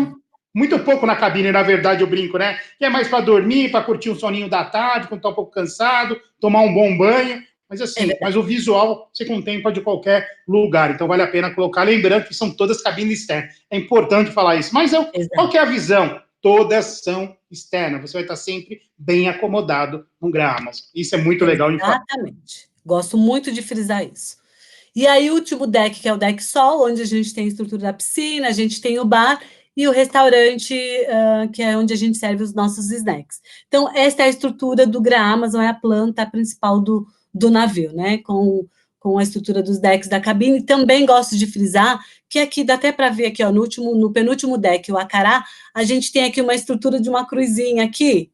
muito pouco na cabine, na verdade, eu brinco, né, que é mais para dormir, para curtir um soninho da tarde, quando está um pouco cansado, tomar um bom banho, mas assim, mas o visual você contempla de qualquer lugar, então vale a pena colocar, lembrando que são todas cabines externas, é importante falar isso, mas qual que é a visão? Todas são externas, você vai estar sempre bem acomodado no Gramason, isso é muito legal de falar. Exatamente. Gosto muito de frisar isso. E aí, o último deck, que é o deck Sol, onde a gente tem a estrutura da piscina, a gente tem o bar e o restaurante, que é onde a gente serve os nossos snacks. Então, essa é a estrutura do Gramason, é a planta principal do navio, né? Com a estrutura dos decks da cabine. Também gosto de frisar que aqui, dá até para ver aqui, ó, no penúltimo deck, o Acará, a gente tem aqui uma estrutura de uma cruzinha aqui.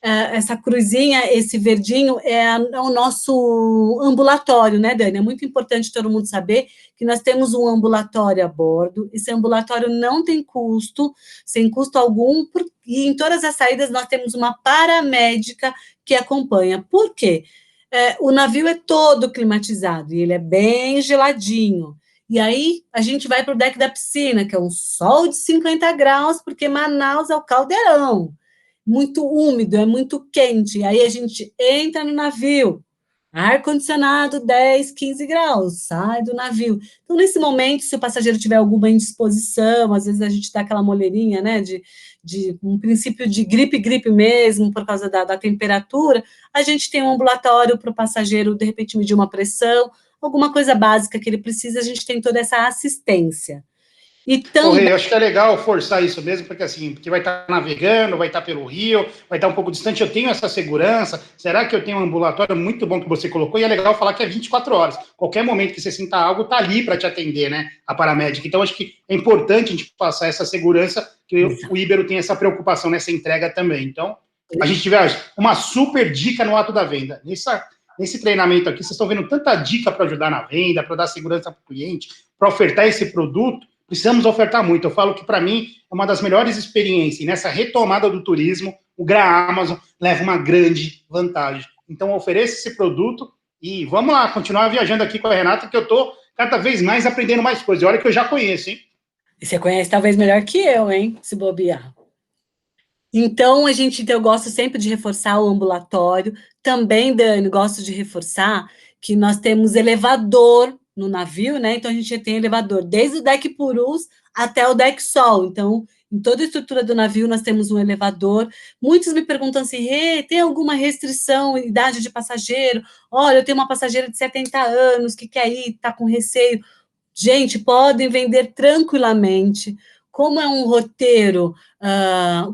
Essa cruzinha, esse verdinho, é o nosso ambulatório, né, Dani? É muito importante todo mundo saber que nós temos um ambulatório a bordo, esse ambulatório não tem custo, sem custo algum, e em todas as saídas nós temos uma paramédica que acompanha. Por quê? O navio é todo climatizado, e ele é bem geladinho. E aí, a gente vai para o deck da piscina, que é um sol de 50 graus, porque Manaus é o caldeirão. Muito úmido, é muito quente. Aí a gente entra no navio, ar-condicionado 10, 15 graus, sai do navio. Então, nesse momento, se o passageiro tiver alguma indisposição, às vezes a gente dá aquela moleirinha, né, de um princípio de gripe mesmo, por causa da temperatura, a gente tem um ambulatório para o passageiro, de repente, medir uma pressão, alguma coisa básica que ele precisa, a gente tem toda essa assistência. Então, eu acho que é legal forçar isso mesmo, porque assim, porque vai estar navegando, vai estar pelo rio, vai estar um pouco distante, eu tenho essa segurança, será que eu tenho um ambulatório muito bom que você colocou? E é legal falar que é 24 horas, qualquer momento que você sinta algo, tá ali para te atender, né, a paramédica. Então, acho que é importante a gente passar essa segurança, que o Ibero tem essa preocupação nessa entrega também. Então, a gente tiver uma super dica no ato da venda. Nesse treinamento aqui, vocês estão vendo tanta dica para ajudar na venda, para dar segurança para o cliente, para ofertar esse produto, precisamos ofertar muito. Eu falo que, para mim, é uma das melhores experiências. E nessa retomada do turismo, o Gramason leva uma grande vantagem. Então, ofereça esse produto e vamos lá, continuar viajando aqui com a Renata, que eu estou cada vez mais aprendendo mais coisas. Olha que eu já conheço, hein? E você conhece talvez melhor que eu, hein? Se bobear. Então, eu gosto sempre de reforçar o ambulatório. Também, Dani, gosto de reforçar que nós temos elevador no navio, né? Então, a gente tem elevador desde o deck Purus até o deck Sol. Então, em toda a estrutura do navio, nós temos um elevador. Muitos me perguntam assim, tem alguma restrição, idade de passageiro? Olha, eu tenho uma passageira de 70 anos que quer ir, está com receio. Gente, podem vender tranquilamente. Como é um roteiro,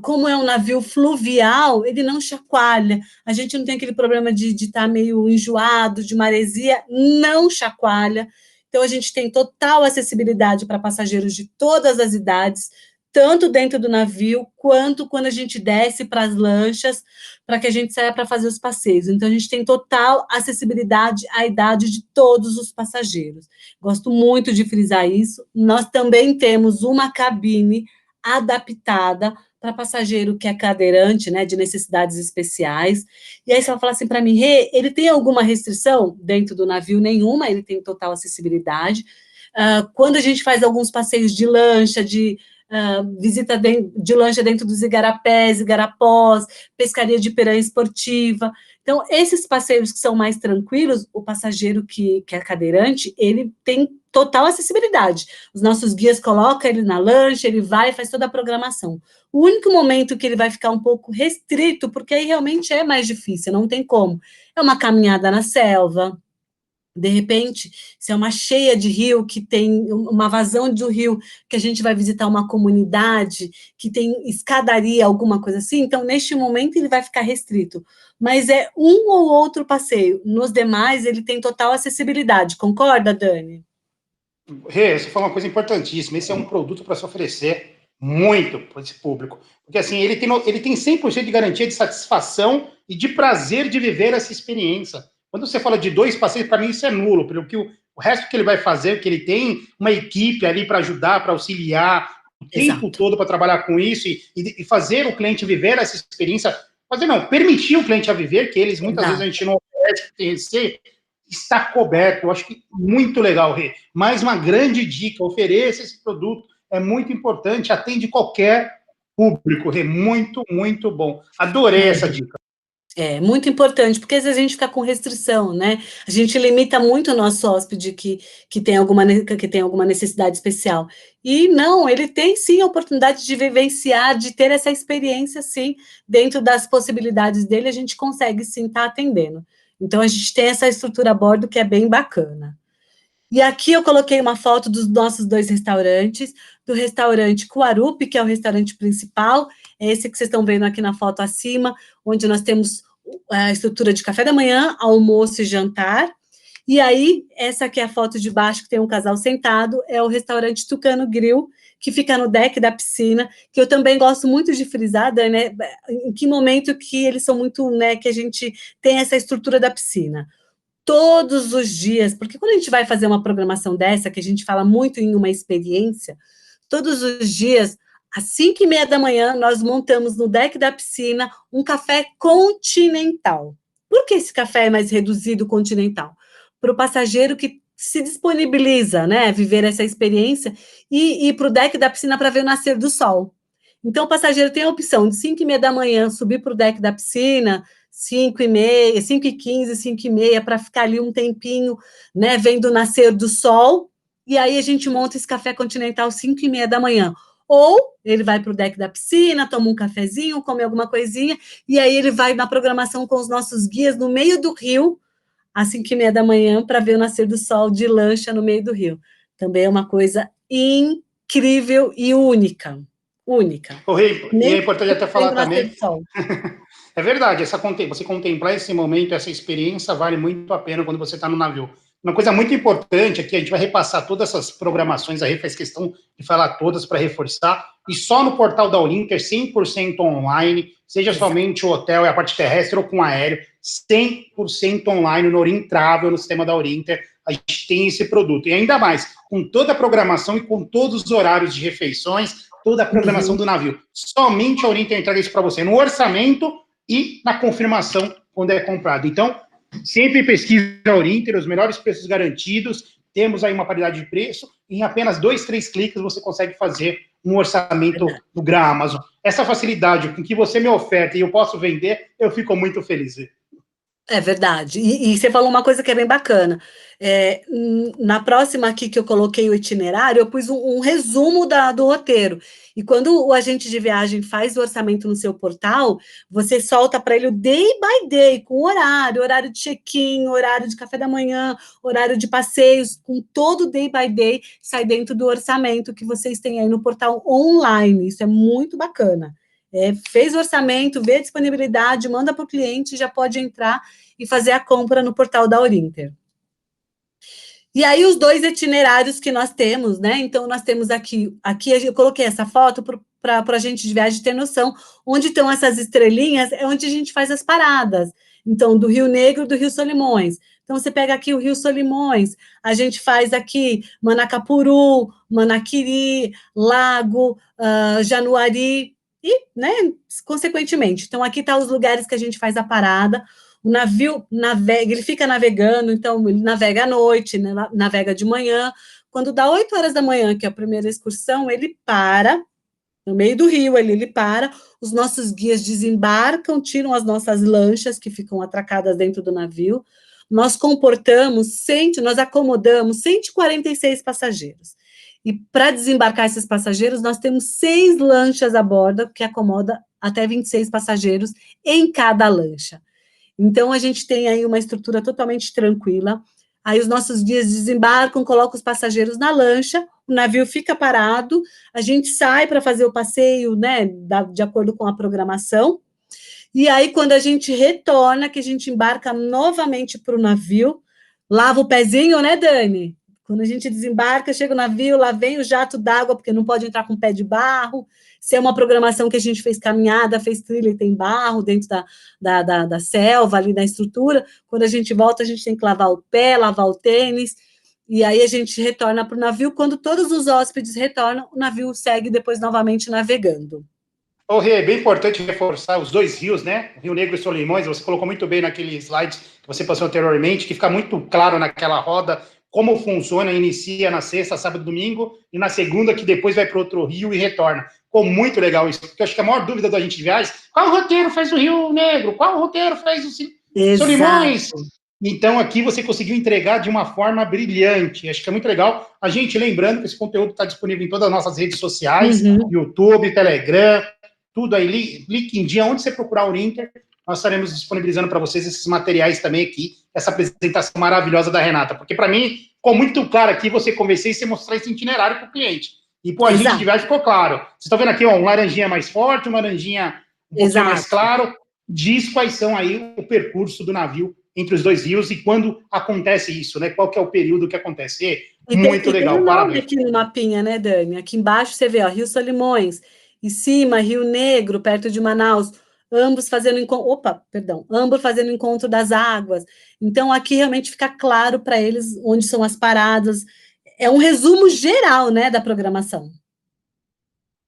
como é um navio fluvial, ele não chacoalha. A gente não tem aquele problema de estar meio enjoado, de maresia, não chacoalha. Então, a gente tem total acessibilidade para passageiros de todas as idades, tanto dentro do navio, quanto quando a gente desce para as lanchas, para que a gente saia para fazer os passeios. Então, a gente tem total acessibilidade à idade de todos os passageiros. Gosto muito de frisar isso. Nós também temos uma cabine adaptada para passageiro que é cadeirante, né, de necessidades especiais. E aí você vai falar assim para mim, Rê, ele tem alguma restrição dentro do navio? Nenhuma, ele tem total acessibilidade. Quando a gente faz alguns passeios de lancha, visita de lancha dentro dos igarapés, igarapós, pescaria de piranha esportiva. Então, esses passeios que são mais tranquilos, o passageiro que é cadeirante, ele tem total acessibilidade. Os nossos guias colocam ele na lancha, ele vai e faz toda a programação. O único momento que ele vai ficar um pouco restrito, porque aí realmente é mais difícil, não tem como. É uma caminhada na selva. De repente, se é uma cheia de rio, que tem uma vazão do rio, que a gente vai visitar uma comunidade, que tem escadaria, alguma coisa assim, então, neste momento, ele vai ficar restrito. Mas é um ou outro passeio. Nos demais, ele tem total acessibilidade. Concorda, Dani? Rê, você falou uma coisa importantíssima. Esse é um produto para se oferecer muito para esse público. Porque, assim, ele tem 100% de garantia de satisfação e de prazer de viver essa experiência. Quando você fala de 2 passeios, para mim isso é nulo, porque o resto que ele vai fazer, que ele tem uma equipe ali para ajudar, para auxiliar, o tempo todo para trabalhar com isso e fazer o cliente viver essa experiência, permitir o cliente a viver, que eles muitas vezes a gente não oferece, está coberto. Eu acho que muito legal, Rê. Mais uma grande dica, ofereça esse produto, é muito importante, atende qualquer público, Rê, muito, muito bom. Adorei essa dica. É muito importante, porque às vezes a gente fica com restrição, né? A gente limita muito o nosso hóspede que tem alguma necessidade especial. E não, ele tem sim a oportunidade de vivenciar, de ter essa experiência, sim, dentro das possibilidades dele, a gente consegue sim estar atendendo. Então, a gente tem essa estrutura a bordo que é bem bacana. E aqui eu coloquei uma foto dos nossos 2 restaurantes, do restaurante Cuarupi, que é o restaurante principal, é esse que vocês estão vendo aqui na foto acima, onde nós temos a estrutura de café da manhã, almoço e jantar. E aí, essa aqui é a foto de baixo, que tem um casal sentado, é o restaurante Tucano Grill, que fica no deck da piscina, que eu também gosto muito de frisar, né, em que momento que eles são muito, né, que a gente tem essa estrutura da piscina. Todos os dias, porque quando a gente vai fazer uma programação dessa, que a gente fala muito em uma experiência, todos os dias, às 5h30 da manhã, nós montamos no deck da piscina um café continental. Por que esse café é mais reduzido continental? Para o passageiro que se disponibiliza, né, viver essa experiência e ir para o deck da piscina para ver o nascer do sol. Então, o passageiro tem a opção de 5h30 da manhã subir para o deck da piscina, 5h30, 5h15, 5h30, para ficar ali um tempinho, né, vendo o nascer do sol, e aí a gente monta esse café continental 5h30 da manhã. Ou ele vai para o deck da piscina, toma um cafezinho, come alguma coisinha, e aí ele vai na programação com os nossos guias no meio do rio, às 5h30 da manhã, para ver o nascer do sol de lancha no meio do rio. Também é uma coisa incrível e única. Única. E é importante até falar também. É verdade, você contemplar esse momento, essa experiência, vale muito a pena quando você está no navio. Uma coisa muito importante aqui, a gente vai repassar todas essas programações, a Rê faz questão de falar todas para reforçar, e só no portal da Orinter, 100% online, seja somente o hotel e a parte terrestre ou com aéreo, 100% online no Orintravel, no sistema da Orinter, a gente tem esse produto. E ainda mais, com toda a programação e com todos os horários de refeições, toda a programação do navio. Somente a Orinter entrega isso para você no orçamento e na confirmação quando é comprado. Então, sempre pesquisa a Orinter, os melhores preços garantidos, temos aí uma paridade de preço, em apenas 2, 3 cliques você consegue fazer um orçamento do Gra Amazon. Essa facilidade com que você me oferta e eu posso vender, eu fico muito feliz. É verdade. E você falou uma coisa que é bem bacana. Na próxima aqui que eu coloquei o itinerário, eu pus um resumo do roteiro. E quando o agente de viagem faz o orçamento no seu portal, você solta para ele o day by day, com horário de check-in, horário de café da manhã, horário de passeios, com todo o day by day, sai dentro do orçamento que vocês têm aí no portal online. Isso é muito bacana. Fez o orçamento, vê a disponibilidade, manda para o cliente, já pode entrar e fazer a compra no portal da Orinter. E aí, os 2 itinerários que nós temos, né? Então, nós temos aqui eu coloquei essa foto para a gente de viagem ter noção, onde estão essas estrelinhas, é onde a gente faz as paradas. Então, do Rio Negro, do Rio Solimões. Então, você pega aqui o Rio Solimões, a gente faz aqui Manacapuru, Manaquiri, Lago, Januari, e, né, consequentemente. Então, aqui tá os lugares que a gente faz a parada, o navio navega, ele fica navegando, então ele navega à noite, né, navega de manhã, quando dá 8 horas da manhã, que é a primeira excursão, ele para, no meio do rio, ele para, os nossos guias desembarcam, tiram as nossas lanchas, que ficam atracadas dentro do navio, nós nós acomodamos 146 passageiros. E para desembarcar esses passageiros, nós temos 6 lanchas a bordo, que acomoda até 26 passageiros em cada lancha. Então, a gente tem aí uma estrutura totalmente tranquila. Aí os nossos guias desembarcam, colocam os passageiros na lancha, o navio fica parado, a gente sai para fazer o passeio, né, de acordo com a programação, e aí quando a gente retorna, que a gente embarca novamente para o navio, lava o pezinho, né, Dani? Quando a gente desembarca, chega o navio, lá vem o jato d'água, porque não pode entrar com pé de barro. Se é uma programação que a gente fez caminhada, fez trilha e tem barro dentro da selva, ali na estrutura, quando a gente volta, a gente tem que lavar o pé, lavar o tênis, e aí a gente retorna para o navio. Quando todos os hóspedes retornam, o navio segue depois novamente navegando. Ô, Rê, é bem importante reforçar os 2 rios, né? O Rio Negro e Solimões, você colocou muito bem naquele slide que você passou anteriormente, que fica muito claro naquela roda como funciona, inicia na sexta, sábado, domingo, e na segunda, que depois vai para outro rio e retorna. Ficou muito legal isso, porque eu acho que a maior dúvida da gente de viagem, qual roteiro faz o Rio Negro? Qual roteiro faz o Solimões? Então, aqui você conseguiu entregar de uma forma brilhante. Acho que é muito legal. A gente, lembrando que esse conteúdo está disponível em todas as nossas redes sociais, YouTube, Telegram, tudo aí, LinkedIn, onde você procurar o Inter, nós estaremos disponibilizando para vocês esses materiais também aqui, essa apresentação maravilhosa da Renata, porque para mim ficou muito claro aqui você convencer e você mostrar esse itinerário para o cliente. E para a gente de viagem ficou claro. Vocês estão vendo aqui, ó, um laranjinha mais forte, um laranjinha um pouquinho mais claro, diz quais são aí o percurso do navio entre os 2 rios e quando acontece isso, né? Qual que é o período que acontece. Muito legal, tem parabéns. aqui no mapinha, né, Dani? Aqui embaixo você vê, ó, Rio Solimões, em cima, Rio Negro, perto de Manaus, ambos fazendo encontro das águas. Então, aqui realmente fica claro para eles onde são as paradas. É um resumo geral, né, da programação.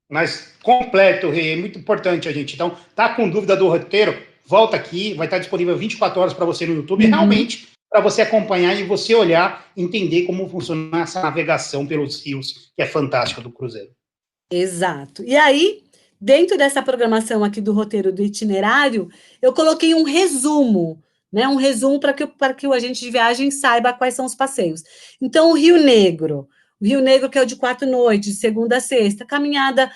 Mas completo, Rê, é muito importante a gente. Então, tá com dúvida do roteiro? Volta aqui, vai estar disponível 24 horas para você no YouTube, realmente, para você acompanhar e você olhar, entender como funciona essa navegação pelos rios, que é fantástica do cruzeiro. Exato. E aí, dentro dessa programação aqui do roteiro do itinerário, eu coloquei um resumo, né? Um resumo para que o agente de viagem saiba quais são os passeios. Então, o Rio Negro que é o de 4 noites, de segunda a sexta, caminhada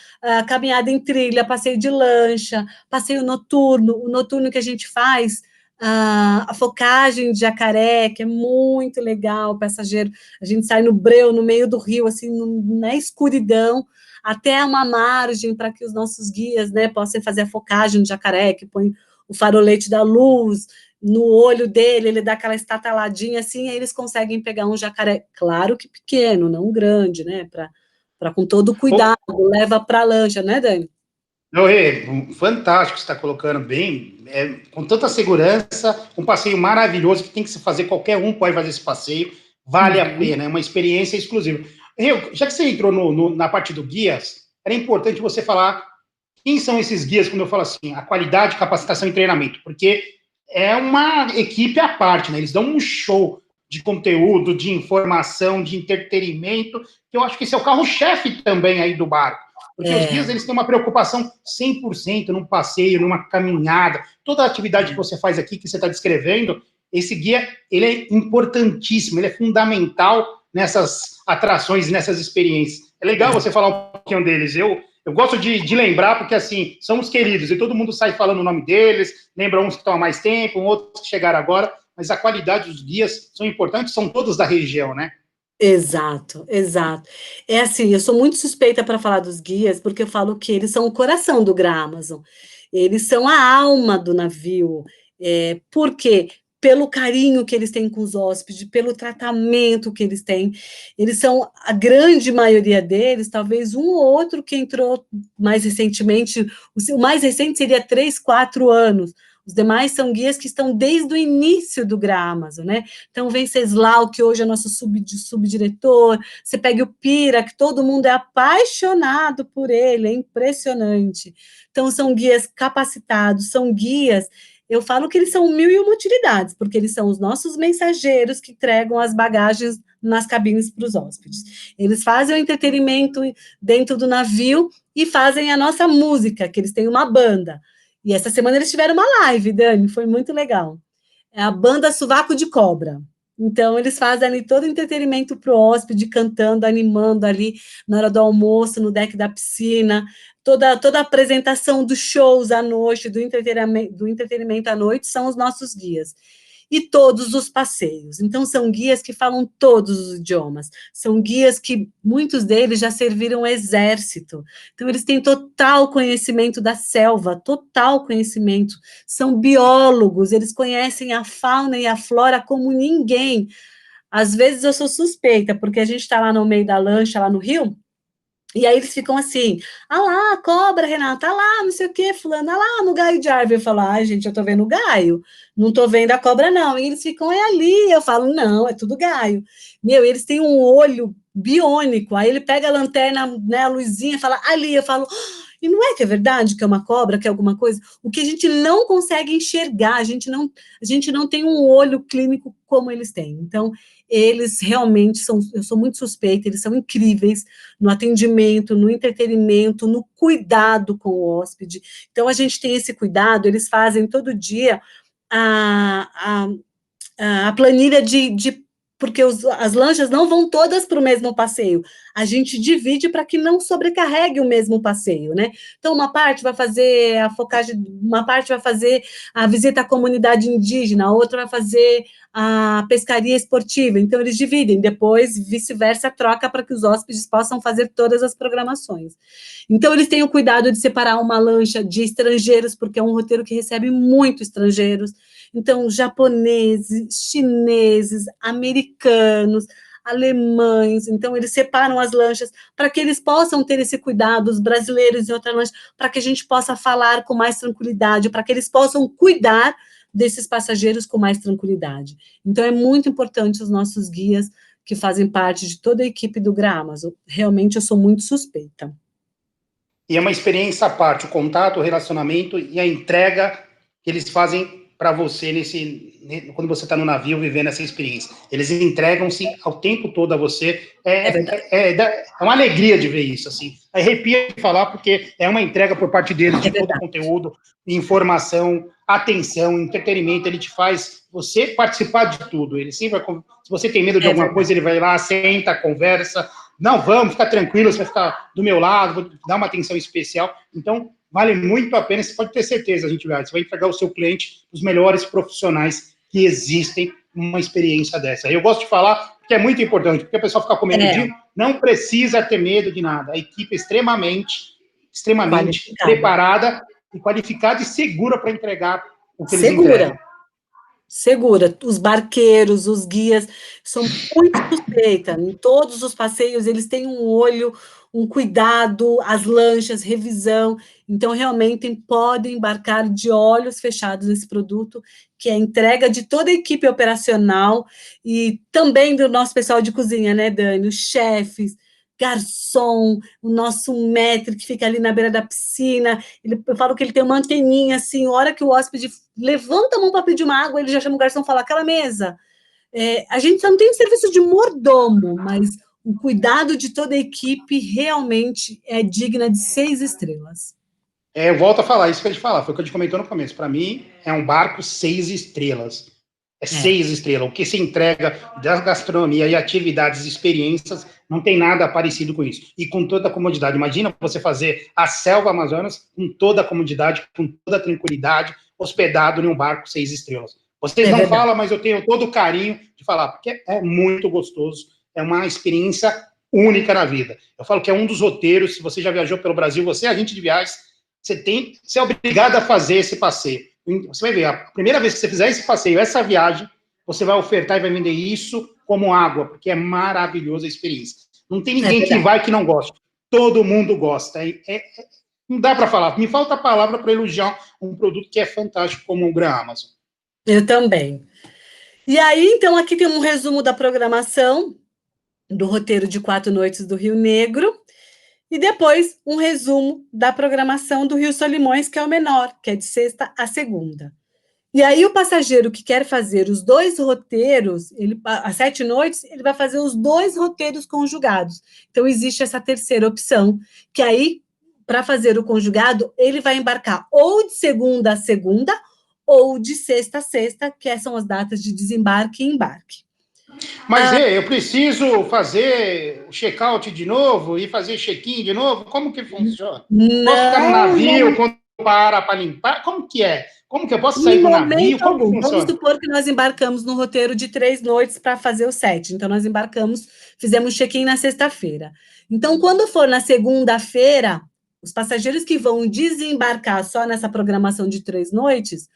em trilha, passeio de lancha, passeio noturno, o noturno que a gente faz, a focagem de jacaré, que é muito legal, o passageiro, a gente sai no breu, no meio do rio, assim, na escuridão, até uma margem para que os nossos guias, né, possam fazer a focagem de jacaré, que põe o farolete da luz no olho dele, ele dá aquela estataladinha assim, e aí eles conseguem pegar um jacaré, claro que pequeno, não grande, né, para com todo cuidado, leva para a lancha, né, Dani? Não, fantástico você está colocando bem, com tanta segurança, um passeio maravilhoso que tem que se fazer, qualquer um pode fazer esse passeio, vale a pena, é uma experiência exclusiva. Já que você entrou na parte do guias, era importante você falar quem são esses guias, quando eu falo assim, a qualidade, capacitação e treinamento, porque é uma equipe à parte, né? Eles dão um show de conteúdo, de informação, de entretenimento, que eu acho que esse é o carro-chefe também aí do barco. Porque os guias, eles têm uma preocupação 100% num passeio, numa caminhada, toda a atividade que você faz aqui, que você está descrevendo, esse guia, ele é importantíssimo, ele é fundamental nessas atrações, nessas experiências. É legal você falar um pouquinho deles. Eu gosto de lembrar, porque, assim, são os queridos, e todo mundo sai falando o nome deles, lembra uns que estão há mais tempo, outros que chegaram agora, mas a qualidade dos guias são importantes, são todos da região, né? Exato, exato. É assim, eu sou muito suspeita para falar dos guias, porque eu falo que eles são o coração do Gramason, eles são a alma do navio, por quê? Pelo carinho que eles têm com os hóspedes, pelo tratamento que eles têm, eles são, a grande maioria deles, talvez um ou outro que entrou mais recentemente, o mais recente seria 3, 4 anos, Os demais são guias que estão desde o início do Gramazo, né? Então, o Venceslau, que hoje é nosso subdiretor, você pega o Pira, que todo mundo é apaixonado por ele, é impressionante. Então, são guias capacitados, são guias, eu falo que eles são 1001 utilidades, porque eles são os nossos mensageiros que entregam as bagagens nas cabines para os hóspedes. Eles fazem o entretenimento dentro do navio e fazem a nossa música, que eles têm uma banda. E essa semana eles tiveram uma live, Dani, foi muito legal. É a banda Sovaco de Cobra. Então, eles fazem ali todo o entretenimento para o hóspede, cantando, animando ali na hora do almoço, no deck da piscina, toda a apresentação dos shows à noite, do entretenimento à noite, são os nossos guias. E todos os passeios. Então, são guias que falam todos os idiomas. São guias que, muitos deles já serviram o exército. Então, eles têm total conhecimento da selva, total conhecimento. São biólogos, eles conhecem a fauna e a flora como ninguém. Às vezes, eu sou suspeita, porque a gente está lá no meio da lancha, lá no Rio, e aí eles ficam assim, ah lá, cobra, Renata, ah lá, não sei o que, fulano, ah lá, no gaio de árvore. Eu falo, ai, gente, eu tô vendo o gaio, não tô vendo a cobra, não. E eles ficam, é ali. Eu falo, não, é tudo gaio. Meu, eles têm um olho biônico, aí ele pega a lanterna, né, a luzinha, fala, ali. Eu falo, e não é que é verdade que é uma cobra, que é alguma coisa? O que a gente não consegue enxergar, a gente não tem um olho clínico como eles têm. Então, eles realmente são, eu sou muito suspeita, eles são incríveis no atendimento, no entretenimento, no cuidado com o hóspede. Então, a gente tem esse cuidado, eles fazem todo dia a planilha porque as lanchas não vão todas para o mesmo passeio. A gente divide para que não sobrecarregue o mesmo passeio, né? Então, uma parte vai fazer a focagem, uma parte vai fazer a visita à comunidade indígena, a outra vai fazer a pescaria esportiva. Então, eles dividem, depois, vice-versa, troca para que os hóspedes possam fazer todas as programações. Então, eles têm o cuidado de separar uma lancha de estrangeiros, porque é um roteiro que recebe muito estrangeiros. Então, japoneses, chineses, americanos, alemães, então eles separam as lanchas para que eles possam ter esse cuidado, os brasileiros em outra lancha, para que a gente possa falar com mais tranquilidade, para que eles possam cuidar desses passageiros com mais tranquilidade. Então, é muito importante os nossos guias que fazem parte de toda a equipe do Gramazo. Realmente, eu sou muito suspeita. E é uma experiência à parte, o contato, o relacionamento e a entrega que eles fazem para você quando você está no navio vivendo essa experiência. Eles entregam-se ao tempo todo a você. É uma alegria de ver isso, assim. Arrepia de falar, porque é uma entrega por parte deles de todo o conteúdo, informação, atenção, entretenimento. Ele te faz você participar de tudo. Ele sempre vai, se você tem medo de alguma coisa, ele vai lá, senta, conversa. Não, vamos, fica tranquilo, você vai ficar do meu lado, vou dar uma atenção especial. Então, vale muito a pena, você pode ter certeza, você vai entregar ao seu cliente os melhores profissionais que existem numa experiência dessa. Eu gosto de falar que é muito importante, porque a pessoa fica com medo de, não precisa ter medo de nada. A equipe é extremamente preparada, e qualificada e segura para entregar o que eles entregam. Segura. Os barqueiros, os guias, são muito suspeitos. Em todos os passeios, eles têm um olho, um cuidado, as lanchas, revisão. Então, realmente, podem embarcar de olhos fechados nesse produto, que é a entrega de toda a equipe operacional e também do nosso pessoal de cozinha, né, Dani? Os chefes, garçom, o nosso maître que fica ali na beira da piscina, eu falo que ele tem uma anteninha, assim, a hora que o hóspede levanta a mão para pedir uma água, ele já chama o garçom e fala, aquela mesa. A gente só não tem serviço de mordomo, mas o cuidado de toda a equipe realmente é digna de 6 estrelas. Eu volto a falar, isso que a gente fala, foi o que a gente comentou no começo, para mim é um barco 6 estrelas. 6 estrelas. O que se entrega da gastronomia e atividades e experiências, não tem nada parecido com isso. E com toda a comodidade. Imagina você fazer a selva Amazonas com toda a comodidade, com toda a tranquilidade, hospedado em um barco 6 estrelas. Vocês não falam, mas eu tenho todo o carinho de falar, porque é muito gostoso, é uma experiência única na vida. Eu falo que é um dos roteiros, se você já viajou pelo Brasil, você é agente de viagens, você é obrigado a fazer esse passeio. Você vai ver, a primeira vez que você fizer esse passeio, essa viagem, você vai ofertar e vai vender isso como água, porque é maravilhosa a experiência. Não tem ninguém que vai que não goste. Todo mundo gosta. Não dá para falar. Me falta a palavra para elogiar um produto que é fantástico como o Gran Amazon. Eu também. E aí, então, aqui tem um resumo da programação do roteiro de 4 noites do Rio Negro, e depois um resumo da programação do Rio Solimões, que é o menor, que é de sexta a segunda. E aí o passageiro que quer fazer os 2 roteiros, as 7 noites, ele vai fazer os 2 roteiros conjugados. Então, existe essa terceira opção, que aí, para fazer o conjugado, ele vai embarcar ou de segunda a segunda, ou de sexta a sexta, que são as datas de desembarque e embarque. Mas eu preciso fazer o check-out de novo e fazer check-in de novo? Como que funciona? Posso ficar no navio quando para limpar? Como que é? Como que eu posso sair do navio? Como que funciona? Vamos supor que nós embarcamos no roteiro de 3 noites para fazer o 7. Então, nós embarcamos, fizemos check-in na sexta-feira. Então, quando for na segunda-feira, os passageiros que vão desembarcar só nessa programação de 3 noites,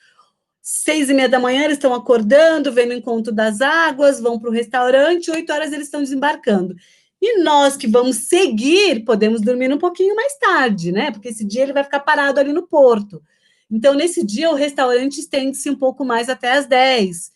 6h30 da manhã eles estão acordando, vendo o encontro das águas, vão para o restaurante, 8 horas eles estão desembarcando. E nós que vamos seguir, podemos dormir um pouquinho mais tarde, né? Porque esse dia ele vai ficar parado ali no porto. Então, nesse dia, o restaurante estende-se um pouco mais até às 10,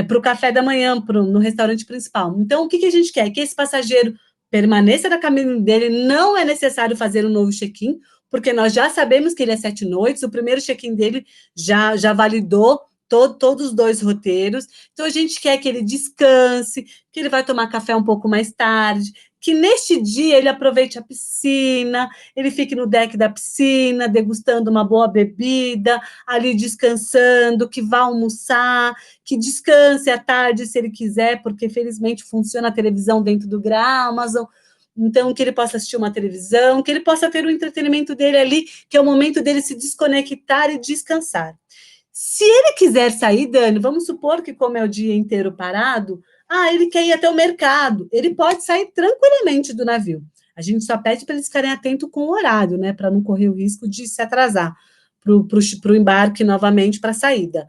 para o café da manhã, no restaurante principal. Então, o que a gente quer? Que esse passageiro permaneça na cabine dele, não é necessário fazer um novo check-in, porque nós já sabemos que ele é 7 noites, o primeiro check-in dele já validou todos os 2 roteiros, então a gente quer que ele descanse, que ele vai tomar café um pouco mais tarde, que neste dia ele aproveite a piscina, ele fique no deck da piscina, degustando uma boa bebida, ali descansando, que vá almoçar, que descanse à tarde se ele quiser, porque felizmente funciona a televisão dentro do Gran Amazon. Então, que ele possa assistir uma televisão, que ele possa ter o entretenimento dele ali, que é o momento dele se desconectar e descansar. Se ele quiser sair, Dani, vamos supor que como é o dia inteiro parado, ele quer ir até o mercado, ele pode sair tranquilamente do navio. A gente só pede para eles ficarem atentos com o horário, né, para não correr o risco de se atrasar para o embarque novamente, para a saída.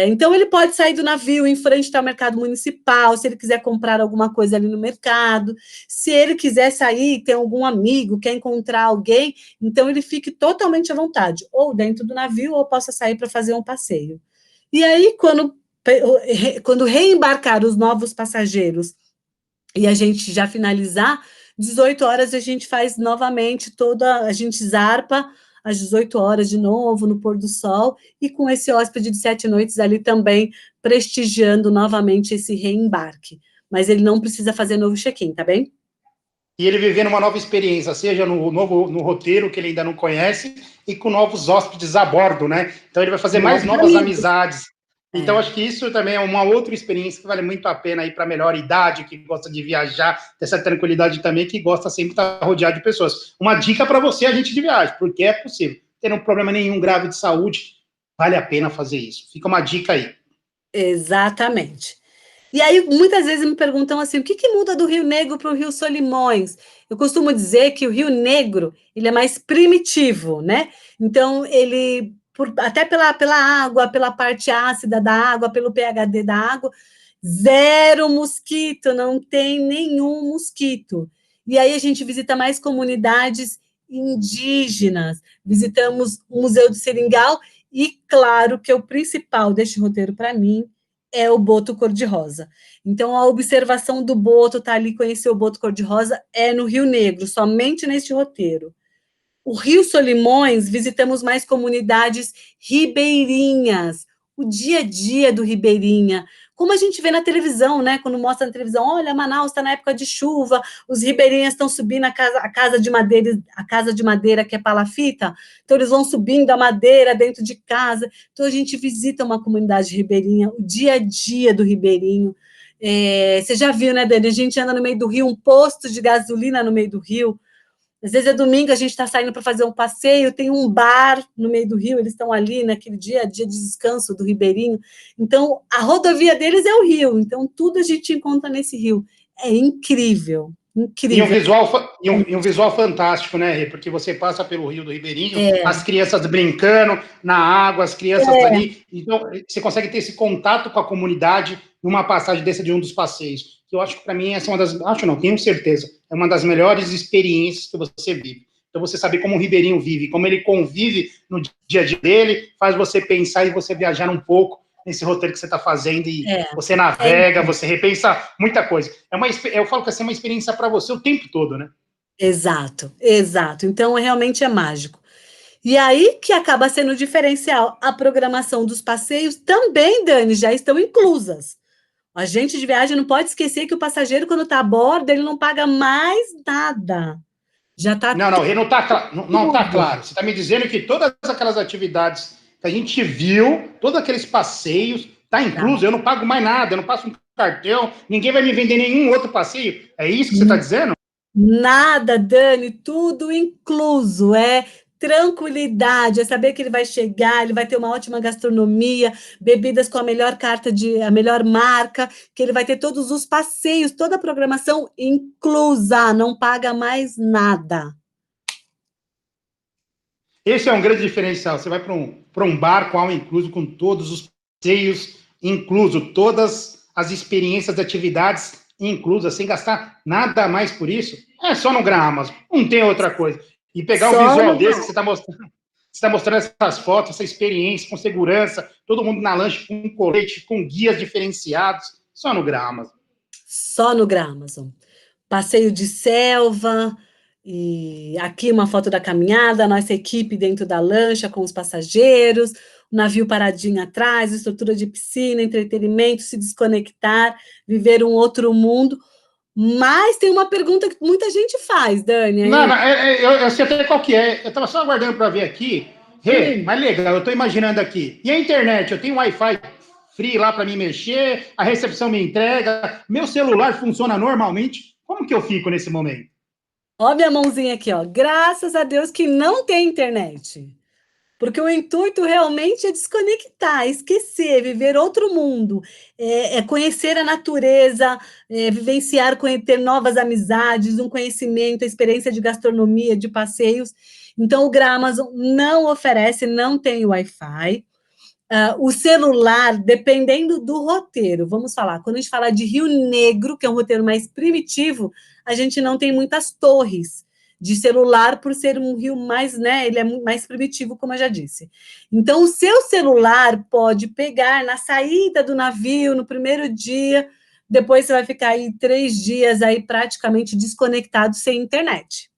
Então, ele pode sair do navio, em frente ao mercado municipal, se ele quiser comprar alguma coisa ali no mercado, se ele quiser sair, tem algum amigo, quer encontrar alguém, então ele fique totalmente à vontade, ou dentro do navio, ou possa sair para fazer um passeio. E aí, quando reembarcar os novos passageiros e a gente já finalizar, 18 horas a gente faz novamente a gente zarpa às 18 horas de novo, no pôr do sol, e com esse hóspede de 7 noites ali também prestigiando novamente esse reembarque. Mas ele não precisa fazer novo check-in, tá bem? E ele vivendo uma nova experiência, seja no roteiro que ele ainda não conhece, e com novos hóspedes a bordo, né? Então ele vai fazer mais novas amizades. Então, acho que isso também é uma outra experiência que vale muito a pena aí para a melhor idade, que gosta de viajar, dessa tranquilidade também, que gosta sempre de estar rodeado de pessoas. Uma dica para você, agente de viagem, porque é possível. Ter um problema nenhum grave de saúde, vale a pena fazer isso. Fica uma dica aí. Exatamente. E aí, muitas vezes me perguntam assim, o que muda do Rio Negro para o Rio Solimões? Eu costumo dizer que o Rio Negro, ele é mais primitivo, né? Então, ele, até pela água, pela parte ácida da água, pelo pHD da água, 0 mosquito, não tem nenhum mosquito. E aí a gente visita mais comunidades indígenas, visitamos o Museu do Seringal e, claro, que o principal deste roteiro para mim é o boto cor-de-rosa. Então, a observação do boto, tá ali, conhecer o boto cor-de-rosa, é no Rio Negro, somente neste roteiro. O Rio Solimões, visitamos mais comunidades ribeirinhas, o dia a dia do ribeirinha, como a gente vê na televisão, né? Quando mostra na televisão, olha, Manaus está na época de chuva, os ribeirinhas estão subindo a casa de madeira que é palafita, então eles vão subindo a madeira dentro de casa. Então a gente visita uma comunidade ribeirinha, o dia a dia do ribeirinho. Você já viu, né, Dani? A gente anda no meio do rio, um posto de gasolina no meio do rio. Às vezes é domingo, a gente está saindo para fazer um passeio, tem um bar no meio do rio, eles estão ali naquele dia a dia de descanso do ribeirinho. Então, a rodovia deles é o rio, então tudo a gente encontra nesse rio. É incrível, incrível. E um visual fantástico, né, Rê? Porque você passa pelo Rio do Ribeirinho, as crianças brincando na água, as crianças ali. Então, você consegue ter esse contato com a comunidade numa passagem dessa de um dos passeios. Que eu acho que, para mim, essa é uma das... Acho não, tenho certeza. É uma das melhores experiências que você vive. Então, você saber como o ribeirinho vive, como ele convive no dia a dia dele, faz você pensar e você viajar um pouco nesse roteiro que você está fazendo e você navega, você repensa muita coisa. Eu falo que assim, é uma experiência para você o tempo todo, né? Exato, exato. Então, realmente é mágico. E aí que acaba sendo o diferencial. A programação dos passeios também, Dani, já estão inclusas. O agente de viagem não pode esquecer que o passageiro, quando está a bordo, ele não paga mais nada. Já está Não, não tá claro. Você está me dizendo que todas aquelas atividades que a gente viu, todos aqueles passeios, tá incluso, eu não pago mais nada, eu não passo um cartão, ninguém vai me vender nenhum outro passeio. É isso que você está dizendo? Nada, Dani, tudo incluso, é tranquilidade, é saber que ele vai chegar, ele vai ter uma ótima gastronomia, bebidas com a melhor a melhor marca, que ele vai ter todos os passeios, toda a programação inclusa, não paga mais nada. Esse é um grande diferencial. Você vai para um bar com all incluso, com todos os passeios incluso, todas as experiências de atividades inclusas, sem gastar nada mais por isso. É só no Gramazo, não tem outra coisa. E pegar um visual desse que você está mostrando essas fotos, essa experiência com segurança, todo mundo na lanche com colete, com guias diferenciados, só no Gramazo. Só no Gramazo. Passeio de selva, e aqui uma foto da caminhada, a nossa equipe dentro da lancha com os passageiros, o navio paradinho atrás, estrutura de piscina, entretenimento, se desconectar, viver um outro mundo. Mas tem uma pergunta que muita gente faz, Dani. Aí. Não, eu sei até qual que é. Eu estava só aguardando para ver aqui. Mas legal, eu estou imaginando aqui. E a internet? Eu tenho Wi-Fi free lá para me mexer, a recepção me entrega, meu celular funciona normalmente. Como que eu fico nesse momento? Ó, minha mãozinha aqui, ó. Graças a Deus que não tem internet. Porque o intuito realmente é desconectar, esquecer, viver outro mundo, é conhecer a natureza, vivenciar, ter novas amizades, um conhecimento, a experiência de gastronomia, de passeios. Então, o Gramazo não oferece, não tem Wi-Fi. O celular, dependendo do roteiro, vamos falar, quando a gente fala de Rio Negro, que é um roteiro mais primitivo, a gente não tem muitas torres de celular, por ser um rio mais, né, ele é mais primitivo, como eu já disse. Então, o seu celular pode pegar na saída do navio, no primeiro dia, depois você vai ficar aí 3 dias aí praticamente desconectado, sem internet.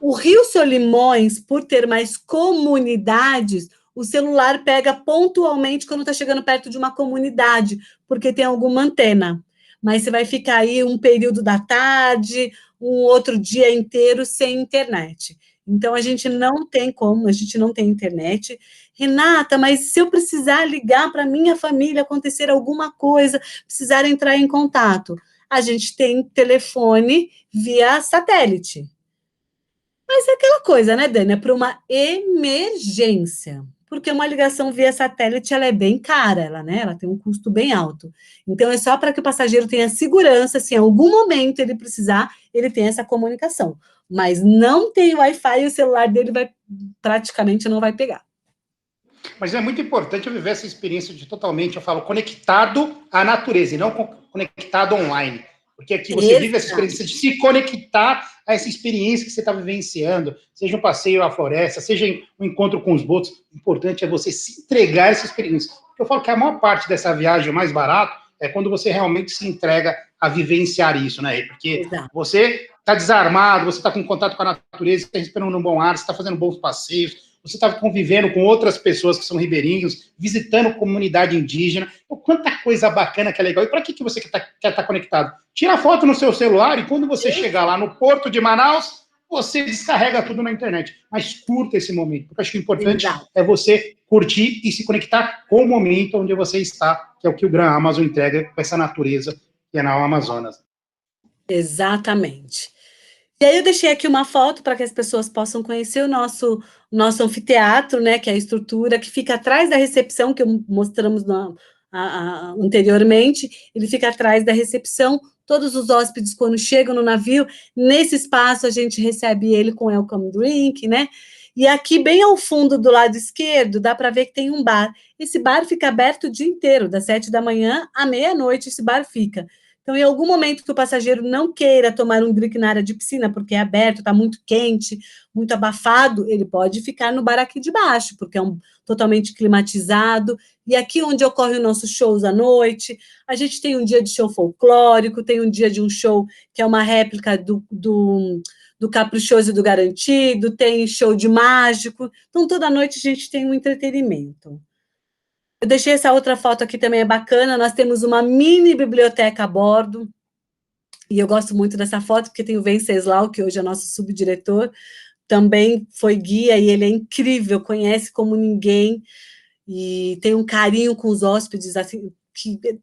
O Rio Solimões, por ter mais comunidades, o celular pega pontualmente quando está chegando perto de uma comunidade, porque tem alguma antena. Mas você vai ficar aí um período da tarde, um outro dia inteiro sem internet. Então, a gente não tem como, a gente não tem internet. Renata, mas se eu precisar ligar para minha família, acontecer alguma coisa, precisar entrar em contato, a gente tem telefone via satélite. Mas é aquela coisa, né, Dani? É para uma emergência. Porque uma ligação via satélite, ela é bem cara, ela tem um custo bem alto. Então, é só para que o passageiro tenha segurança, se em algum momento ele precisar, ele tem essa comunicação. Mas não tem Wi-Fi e o celular dele praticamente não vai pegar. Mas é muito importante eu viver essa experiência de totalmente, eu falo, conectado à natureza e não conectado online. Porque aqui você vive essa experiência de se conectar a essa experiência que você está vivenciando, seja um passeio à floresta, seja um encontro com os botos. O importante é você se entregar a essa experiência. Porque eu falo que a maior parte dessa viagem, o mais barato, é quando você realmente se entrega a vivenciar isso, né? Porque você está desarmado, você está com contato com a natureza, está respirando um bom ar, você está fazendo bons passeios, você está convivendo com outras pessoas que são ribeirinhos, visitando comunidade indígena. Quanta coisa bacana que é legal. E para que você quer estar conectado? Tira foto no seu celular e quando você chegar lá no porto de Manaus, você descarrega tudo na internet. Mas curta esse momento, porque eu acho que o importante é você curtir e se conectar com o momento onde você está, que é o que o Gramazo entrega com essa natureza que é na Amazonas. Exatamente. E aí eu deixei aqui uma foto para que as pessoas possam conhecer o nosso anfiteatro, né, que é a estrutura que fica atrás da recepção, que mostramos anteriormente, ele fica atrás da recepção. Todos os hóspedes, quando chegam no navio, nesse espaço a gente recebe ele com welcome drink, né? E aqui, bem ao fundo do lado esquerdo, dá para ver que tem um bar. Esse bar fica aberto o dia inteiro, das 7 da manhã à meia-noite, esse bar fica. Então, em algum momento que o passageiro não queira tomar um drink na área de piscina, porque é aberto, está muito quente, muito abafado, ele pode ficar no bar aqui de baixo, porque é totalmente climatizado. E aqui onde ocorrem os nossos shows à noite, a gente tem um dia de show folclórico, tem um dia de um show que é uma réplica do Caprichoso e do Garantido, tem show de mágico. Então, toda noite a gente tem um entretenimento. Eu deixei essa outra foto aqui também, é bacana. Nós temos uma mini biblioteca a bordo. E eu gosto muito dessa foto, porque tem o Venceslau, que hoje é nosso subdiretor, também foi guia, e ele é incrível, conhece como ninguém, e tem um carinho com os hóspedes, assim,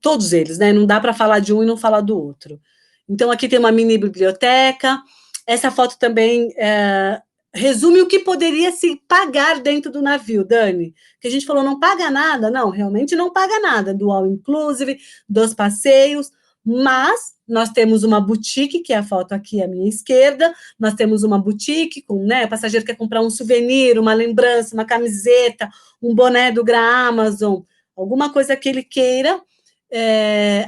todos eles, né? Não dá para falar de um e não falar do outro. Então, aqui tem uma mini biblioteca. Essa foto também resume o que poderia se pagar dentro do navio, Dani. Que a gente falou, não paga nada. Não, realmente não paga nada do all inclusive, dos passeios, mas nós temos uma boutique, que é a foto aqui à minha esquerda, nós temos uma boutique, o passageiro quer comprar um souvenir, uma lembrança, uma camiseta, um boné do Gra Amazon, alguma coisa que ele queira,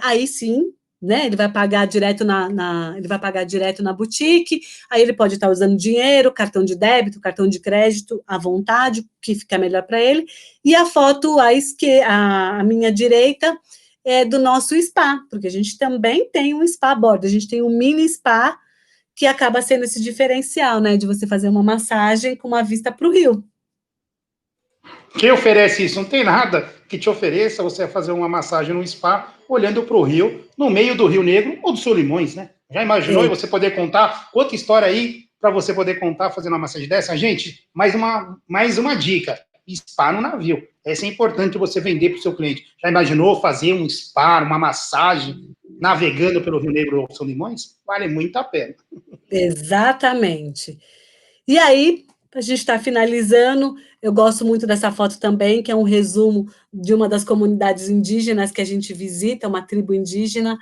aí sim, né, ele vai pagar direto na boutique, aí ele pode estar usando dinheiro, cartão de débito, cartão de crédito, à vontade, que fica melhor para ele, e a foto à minha direita, do nosso spa, porque a gente também tem um spa a bordo, a gente tem um mini spa que acaba sendo esse diferencial, né, de você fazer uma massagem com uma vista para o rio. Quem oferece isso? Não tem nada que te ofereça você fazer uma massagem no spa olhando para o rio, no meio do Rio Negro ou do Solimões, né? Já imaginou e você poder contar outra história aí para você poder contar fazendo uma massagem dessa? Gente, mais uma dica. Spa no navio. Essa é importante você vender para o seu cliente. Já imaginou fazer um spa, uma massagem, navegando pelo Rio Negro ou Solimões? Vale muito a pena. Exatamente. E aí, a gente está finalizando, eu gosto muito dessa foto também, que é um resumo de uma das comunidades indígenas que a gente visita, uma tribo indígena.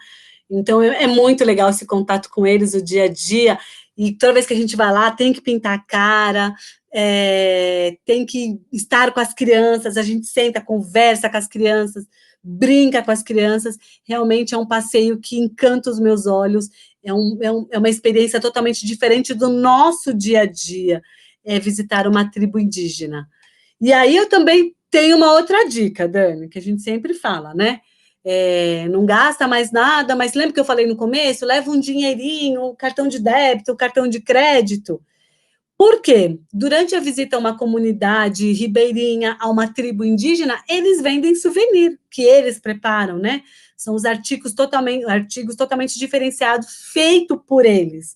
Então, é muito legal esse contato com eles, o dia a dia, e toda vez que a gente vai lá, tem que pintar a cara, tem que estar com as crianças, a gente senta, conversa com as crianças, brinca com as crianças, realmente é um passeio que encanta os meus olhos, é uma experiência totalmente diferente do nosso dia a dia, visitar uma tribo indígena. E aí eu também tenho uma outra dica, Dani, que a gente sempre fala, né? Não gasta mais nada, mas lembra que eu falei no começo? Leva um dinheirinho, cartão de débito, cartão de crédito. Por quê? Durante a visita a uma comunidade ribeirinha, a uma tribo indígena, eles vendem souvenir, que eles preparam, né? São os artigos totalmente diferenciados, feitos por eles.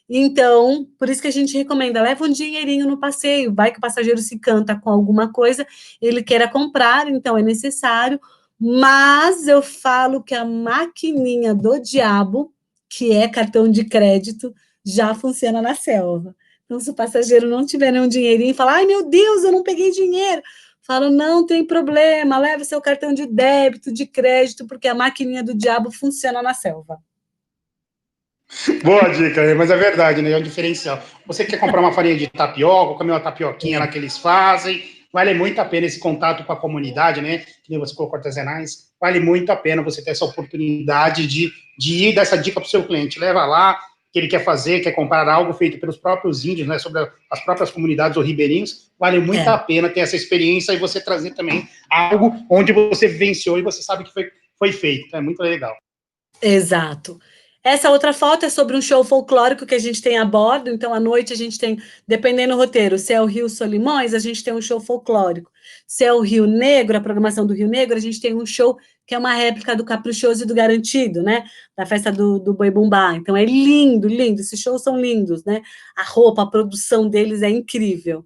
Então, por isso que a gente recomenda, leva um dinheirinho no passeio, vai que o passageiro se encanta com alguma coisa, ele queira comprar, então é necessário, mas eu falo que a maquininha do diabo, que é cartão de crédito, já funciona na selva. Então, se o passageiro não tiver nenhum dinheirinho e falar, ai meu Deus, eu não peguei dinheiro, falo, não tem problema, leve seu cartão de débito, de crédito, porque a maquininha do diabo funciona na selva. Boa dica, mas é verdade, né? É um diferencial. Você quer comprar uma farinha de tapioca, comer uma tapioquinha lá que eles fazem, vale muito a pena esse contato com a comunidade, né? Que nem você colocou artesanais, vale muito a pena você ter essa oportunidade de ir dessa dica para o seu cliente. Leva lá, que ele quer fazer, quer comprar algo feito pelos próprios índios, né? Sobre as próprias comunidades ou ribeirinhos, vale muito a pena ter essa experiência e você trazer também algo onde você vivenciou e você sabe que foi feito. É muito legal. Exato. Essa outra foto é sobre um show folclórico que a gente tem a bordo, então à noite a gente tem, dependendo do roteiro, se é o Rio Solimões, a gente tem um show folclórico. Se é o Rio Negro, a programação do Rio Negro, a gente tem um show que é uma réplica do Caprichoso e do Garantido, né? Da festa do Boi Bumbá. Então é lindo, lindo, esses shows são lindos, né? A roupa, a produção deles é incrível.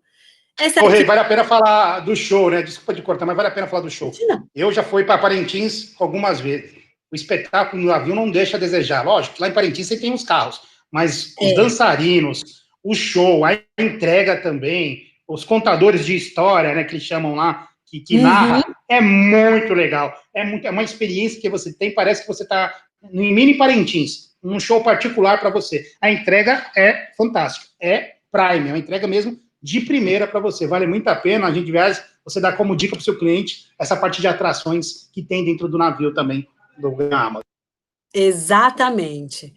Vale a pena falar do show, né? Desculpa de cortar, mas vale a pena falar do show. Eu já fui para Parintins algumas vezes. O espetáculo no navio não deixa a desejar. Lógico, lá em Parintins você tem os carros, mas os dançarinos, o show, a entrega também, os contadores de história, né, que eles chamam lá, que narra, é muito legal. É uma experiência que você tem, parece que você está em mini Parintins, um show particular para você. A entrega é fantástica, é Prime, é uma entrega mesmo de primeira para você. Vale muito a pena, a gente viaja, você dá como dica para o seu cliente essa parte de atrações que tem dentro do navio também. Do Amazon. Exatamente.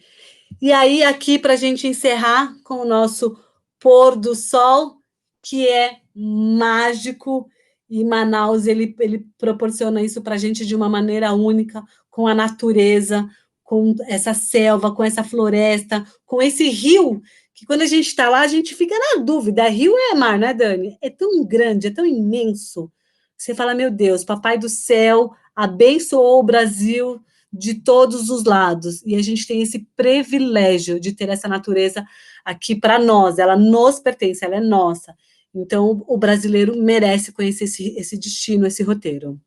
E aí, aqui, para a gente encerrar com o nosso pôr do sol, que é mágico, e Manaus, ele proporciona isso para a gente de uma maneira única, com a natureza, com essa selva, com essa floresta, com esse rio, que quando a gente está lá, a gente fica na dúvida, é rio ou é mar, né, Dani? É tão grande, é tão imenso, que você fala, meu Deus, papai do céu abençoou o Brasil de todos os lados, e a gente tem esse privilégio de ter essa natureza aqui para nós, ela nos pertence, ela é nossa. Então, o brasileiro merece conhecer esse destino, esse roteiro.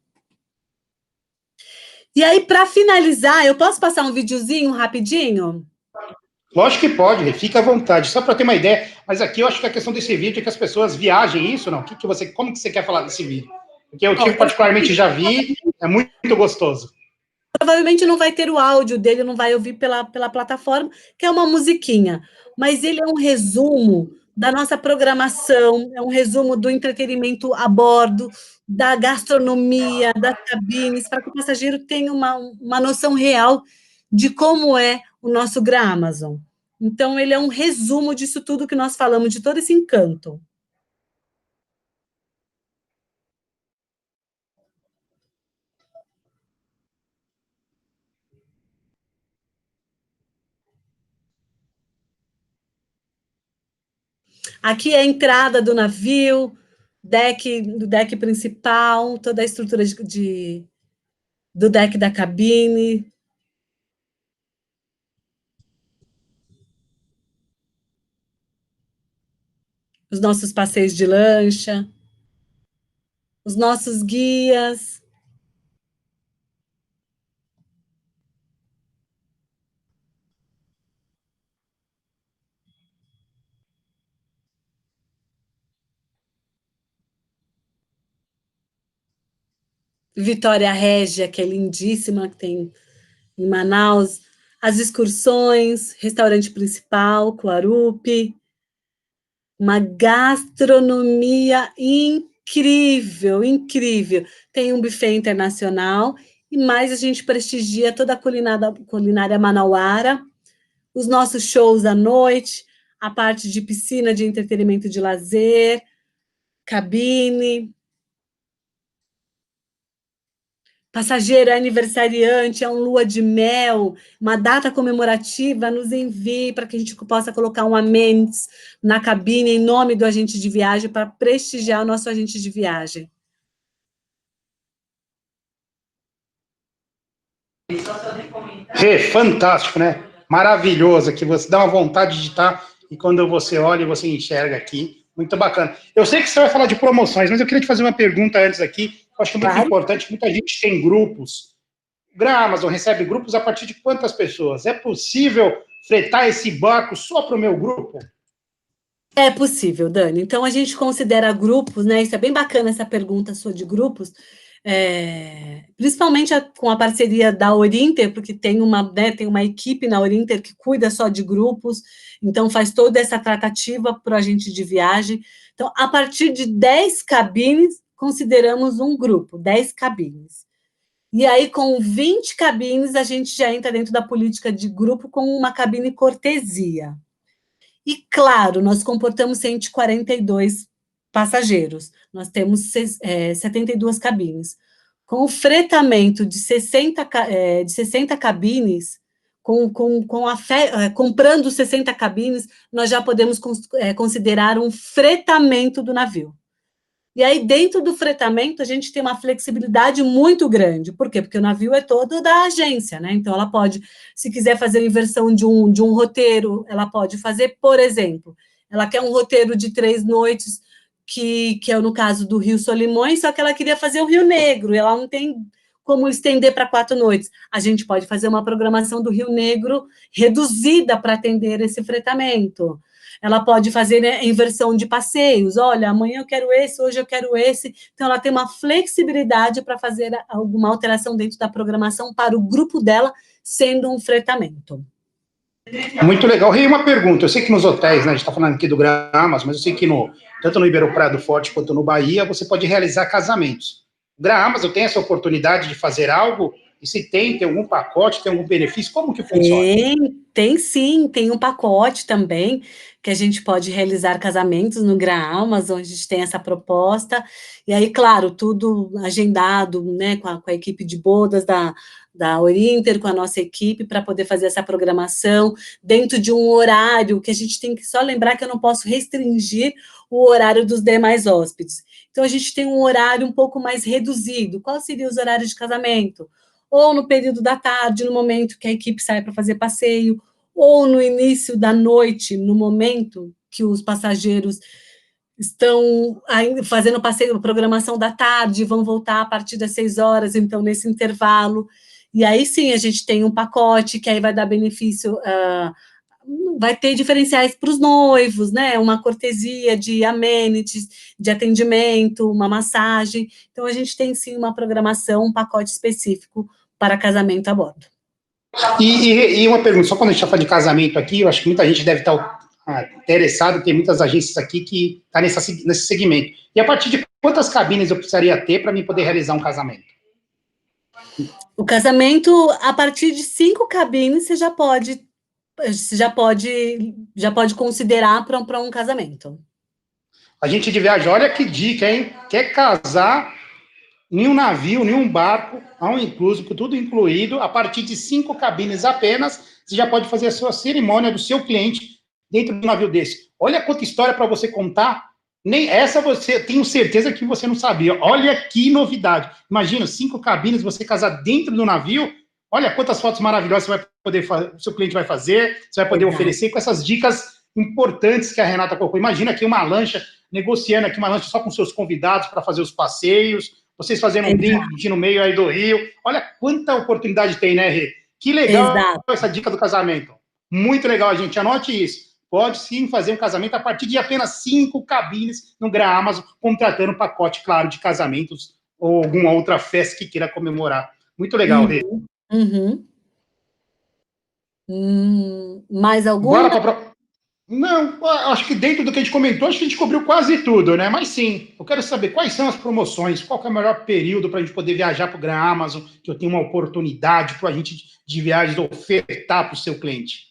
E aí, para finalizar, eu posso passar um videozinho rapidinho? Lógico que pode, fica à vontade, só para ter uma ideia, mas aqui eu acho que a questão desse vídeo é que as pessoas viajem isso, não? Como que você quer falar desse vídeo? Porque eu particularmente já vi, é muito gostoso. Provavelmente não vai ter o áudio dele, não vai ouvir pela plataforma, que é uma musiquinha, mas ele é um resumo da nossa programação, é um resumo do entretenimento a bordo, da gastronomia, das cabines, para que o passageiro tenha uma noção real de como é o nosso Grã-Amazon. Então, ele é um resumo disso tudo que nós falamos, de todo esse encanto. Aqui é a entrada do navio, do deck principal, toda a estrutura do deck da cabine. Os nossos passeios de lancha, os nossos guias. Vitória Régia, que é lindíssima, que tem em Manaus. As excursões, restaurante principal, Guarupi. Uma gastronomia incrível, incrível. Tem um buffet internacional, e mais a gente prestigia toda a culinária manauara, os nossos shows à noite, a parte de piscina de entretenimento de lazer, cabine. Passageiro, é aniversariante, é um lua de mel, uma data comemorativa, nos envie para que a gente possa colocar um amenities na cabine em nome do agente de viagem para prestigiar o nosso agente de viagem. Fantástico, né? Maravilhoso, que você dá uma vontade de estar, e quando você olha, você enxerga aqui, muito bacana. Eu sei que você vai falar de promoções, mas eu queria te fazer uma pergunta antes aqui, eu acho que é muito importante, muita gente tem grupos, o Grã-Amazon recebe grupos a partir de quantas pessoas? É possível fretar esse barco só para o meu grupo? É possível, Dani. Então, a gente considera grupos, né? Isso é bem bacana, essa pergunta sua de grupos, principalmente com a parceria da Orinter, porque tem uma equipe na Orinter que cuida só de grupos, então faz toda essa tratativa para o agente de viagem. Então, a partir de 10 cabines, consideramos um grupo, 10 cabines. E aí, com 20 cabines, a gente já entra dentro da política de grupo com uma cabine cortesia. E, claro, nós comportamos 142 passageiros, nós temos 72 cabines. Com o fretamento de 60 cabines, comprando 60 cabines, nós já podemos considerar um fretamento do navio. E aí, dentro do fretamento, a gente tem uma flexibilidade muito grande. Por quê? Porque o navio é todo da agência, né? Então, ela pode, se quiser fazer a inversão de um roteiro, ela pode fazer, por exemplo, ela quer um roteiro de 3 noites, que é no caso do Rio Solimões, só que ela queria fazer o Rio Negro, e ela não tem como estender para 4 noites. A gente pode fazer uma programação do Rio Negro reduzida para atender esse fretamento. Ela pode fazer, né, inversão de passeios. Olha, amanhã eu quero esse, hoje eu quero esse. Então, ela tem uma flexibilidade para fazer alguma alteração dentro da programação para o grupo dela, sendo um fretamento. Muito legal. E uma pergunta, eu sei que nos hotéis, né, a gente está falando aqui do Grã-Amazon, mas eu sei que tanto no Ribeirão Preto do Forte quanto no Bahia, você pode realizar casamentos. O Grã-Amazon tem essa oportunidade de fazer algo E se tem algum pacote, tem algum benefício? Como que funciona? Tem sim, tem um pacote também, que a gente pode realizar casamentos no Grã-Amazon, a gente tem essa proposta, e aí, claro, tudo agendado, né, com a equipe de bodas da Orinter, com a nossa equipe, para poder fazer essa programação, dentro de um horário, que a gente tem que só lembrar que eu não posso restringir o horário dos demais hóspedes. Então, a gente tem um horário um pouco mais reduzido. Quais seriam os horários de casamento? Ou no período da tarde, no momento que a equipe sai para fazer passeio, ou no início da noite, no momento que os passageiros estão fazendo passeio, programação da tarde, vão voltar a partir das 6 horas, então nesse intervalo. E aí sim, a gente tem um pacote que aí vai dar benefício, vai ter diferenciais para os noivos, né? Uma cortesia de amenities, de atendimento, uma massagem. Então, a gente tem sim uma programação, um pacote específico para casamento a bordo. E uma pergunta, só quando a gente está falando de casamento aqui, eu acho que muita gente deve estar interessada, tem muitas agências aqui que estão nesse segmento. E a partir de quantas cabines eu precisaria ter para mim poder realizar um casamento? O casamento, a partir de 5 cabines, você já pode considerar para um casamento. A gente de viagem, olha que dica, hein? Quer casar, nenhum navio, nenhum barco, ao incluso, tudo incluído, a partir de 5 cabines apenas, você já pode fazer a sua cerimônia do seu cliente dentro do navio desse. Olha quanta história para você contar. Nem essa você, tenho certeza que você não sabia. Olha que novidade. Imagina, 5 cabines, você casar dentro do navio. Olha quantas fotos maravilhosas você vai poder fazer, o seu cliente vai fazer, você vai poder oferecer com essas dicas importantes que a Renata colocou. Imagina aqui uma lancha, negociando aqui uma lancha só com seus convidados para fazer os passeios, vocês fazendo um brinde no meio aí do rio. Olha quanta oportunidade tem, né, Rê? Que legal essa dica do casamento. Muito legal, gente. Anote isso. Pode sim fazer um casamento a partir de apenas 5 cabines no Grã-Amazon, contratando um pacote, claro, de casamentos ou alguma outra festa que queira comemorar. Muito legal, Rê. Mais alguma? Bora para Não, acho que dentro do que a gente comentou, acho que a gente cobriu quase tudo, né? Mas sim, eu quero saber quais são as promoções, qual que é o melhor período para a gente poder viajar para o Grã-Amazon, que eu tenho uma oportunidade para a gente de viagens ofertar para o seu cliente.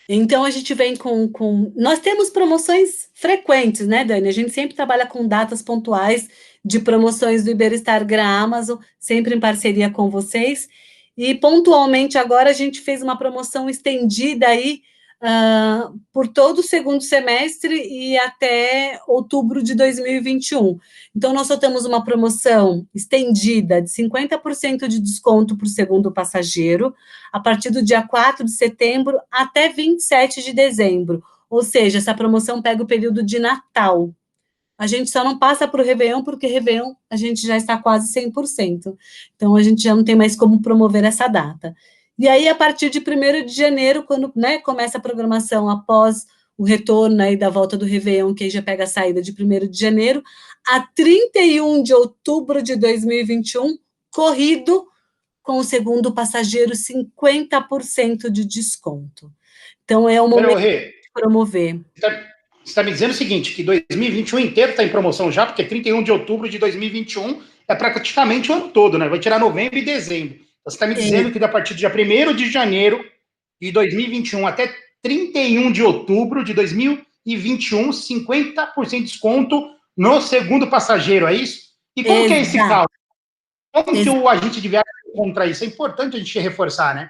Então, a gente vem com... Nós temos promoções frequentes, né, Dani? A gente sempre trabalha com datas pontuais de promoções do Iberostar Grã-Amazon, sempre em parceria com vocês. E, pontualmente, agora a gente fez uma promoção estendida aí por todo o segundo semestre e até outubro de 2021. Então, nós soltamos uma promoção estendida de 50% de desconto para o segundo passageiro, a partir do dia 4 de setembro até 27 de dezembro. Ou seja, essa promoção pega o período de Natal. A gente só não passa para o Réveillon, porque Réveillon a gente já está quase 100%. Então, a gente já não tem mais como promover essa data. E aí, a partir de 1º de janeiro, quando, né, começa a programação após o retorno aí da volta do Réveillon, que aí já pega a saída de 1º de janeiro, a 31 de outubro de 2021, corrido, com o segundo passageiro, 50% de desconto. Então, é o momento de promover. Você está me dizendo o seguinte, que 2021 inteiro está em promoção já, porque 31 de outubro de 2021 é praticamente o ano todo, né? Vai tirar novembro e dezembro. Então, você está me dizendo que a partir do dia 1º de janeiro de 2021 até 31 de outubro de 2021, 50% de desconto no segundo passageiro, é isso? E como que é esse cálculo? Como que o agente de viagem encontra isso? É importante a gente reforçar, né?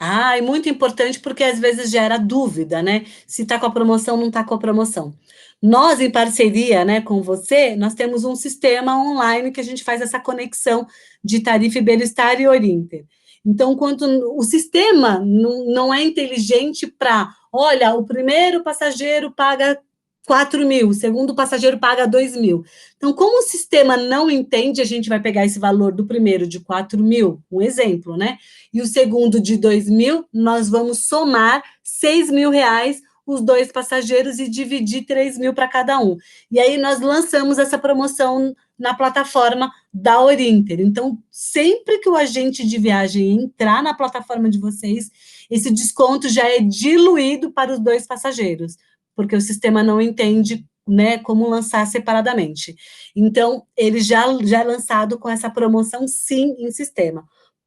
É muito importante, porque às vezes gera dúvida, né? Se está com a promoção, não está com a promoção. Nós, em parceria, né, com você, nós temos um sistema online que a gente faz essa conexão de Tarifa Iberostar e Orinter. Então, quando o sistema não é inteligente para, olha, o primeiro passageiro paga 4.000, o segundo passageiro paga 2.000. Então, como o sistema não entende, a gente vai pegar esse valor do primeiro de 4.000, um exemplo, né? E o segundo de 2.000, nós vamos somar 6.000 reais os 2 passageiros e dividir 3.000 para cada um. E aí nós lançamos essa promoção na plataforma da Orinter. Então, sempre que o agente de viagem entrar na plataforma de vocês, esse desconto já é diluído para os 2 passageiros, porque o sistema não entende, né, como lançar separadamente. Então, ele já é lançado com essa promoção, sim, em sistema.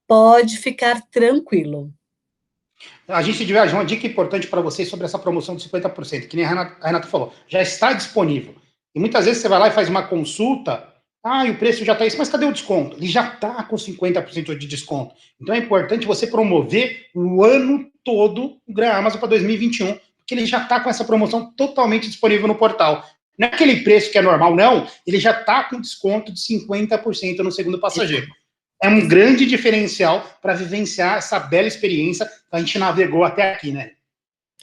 pode ficar tranquilo. A gente tiver uma dica importante para vocês sobre essa promoção de 50%, que nem a Renata falou, já está disponível. E muitas vezes você vai lá e faz uma consulta, e o preço já está isso, mas cadê o desconto? Ele já está com 50% de desconto. Então é importante você promover o ano todo o Gran Amazon para 2021, porque ele já está com essa promoção totalmente disponível no portal. Não é aquele preço que é normal, não. Ele já está com desconto de 50% no segundo passageiro. É um grande diferencial para vivenciar essa bela experiência que a gente navegou até aqui, né?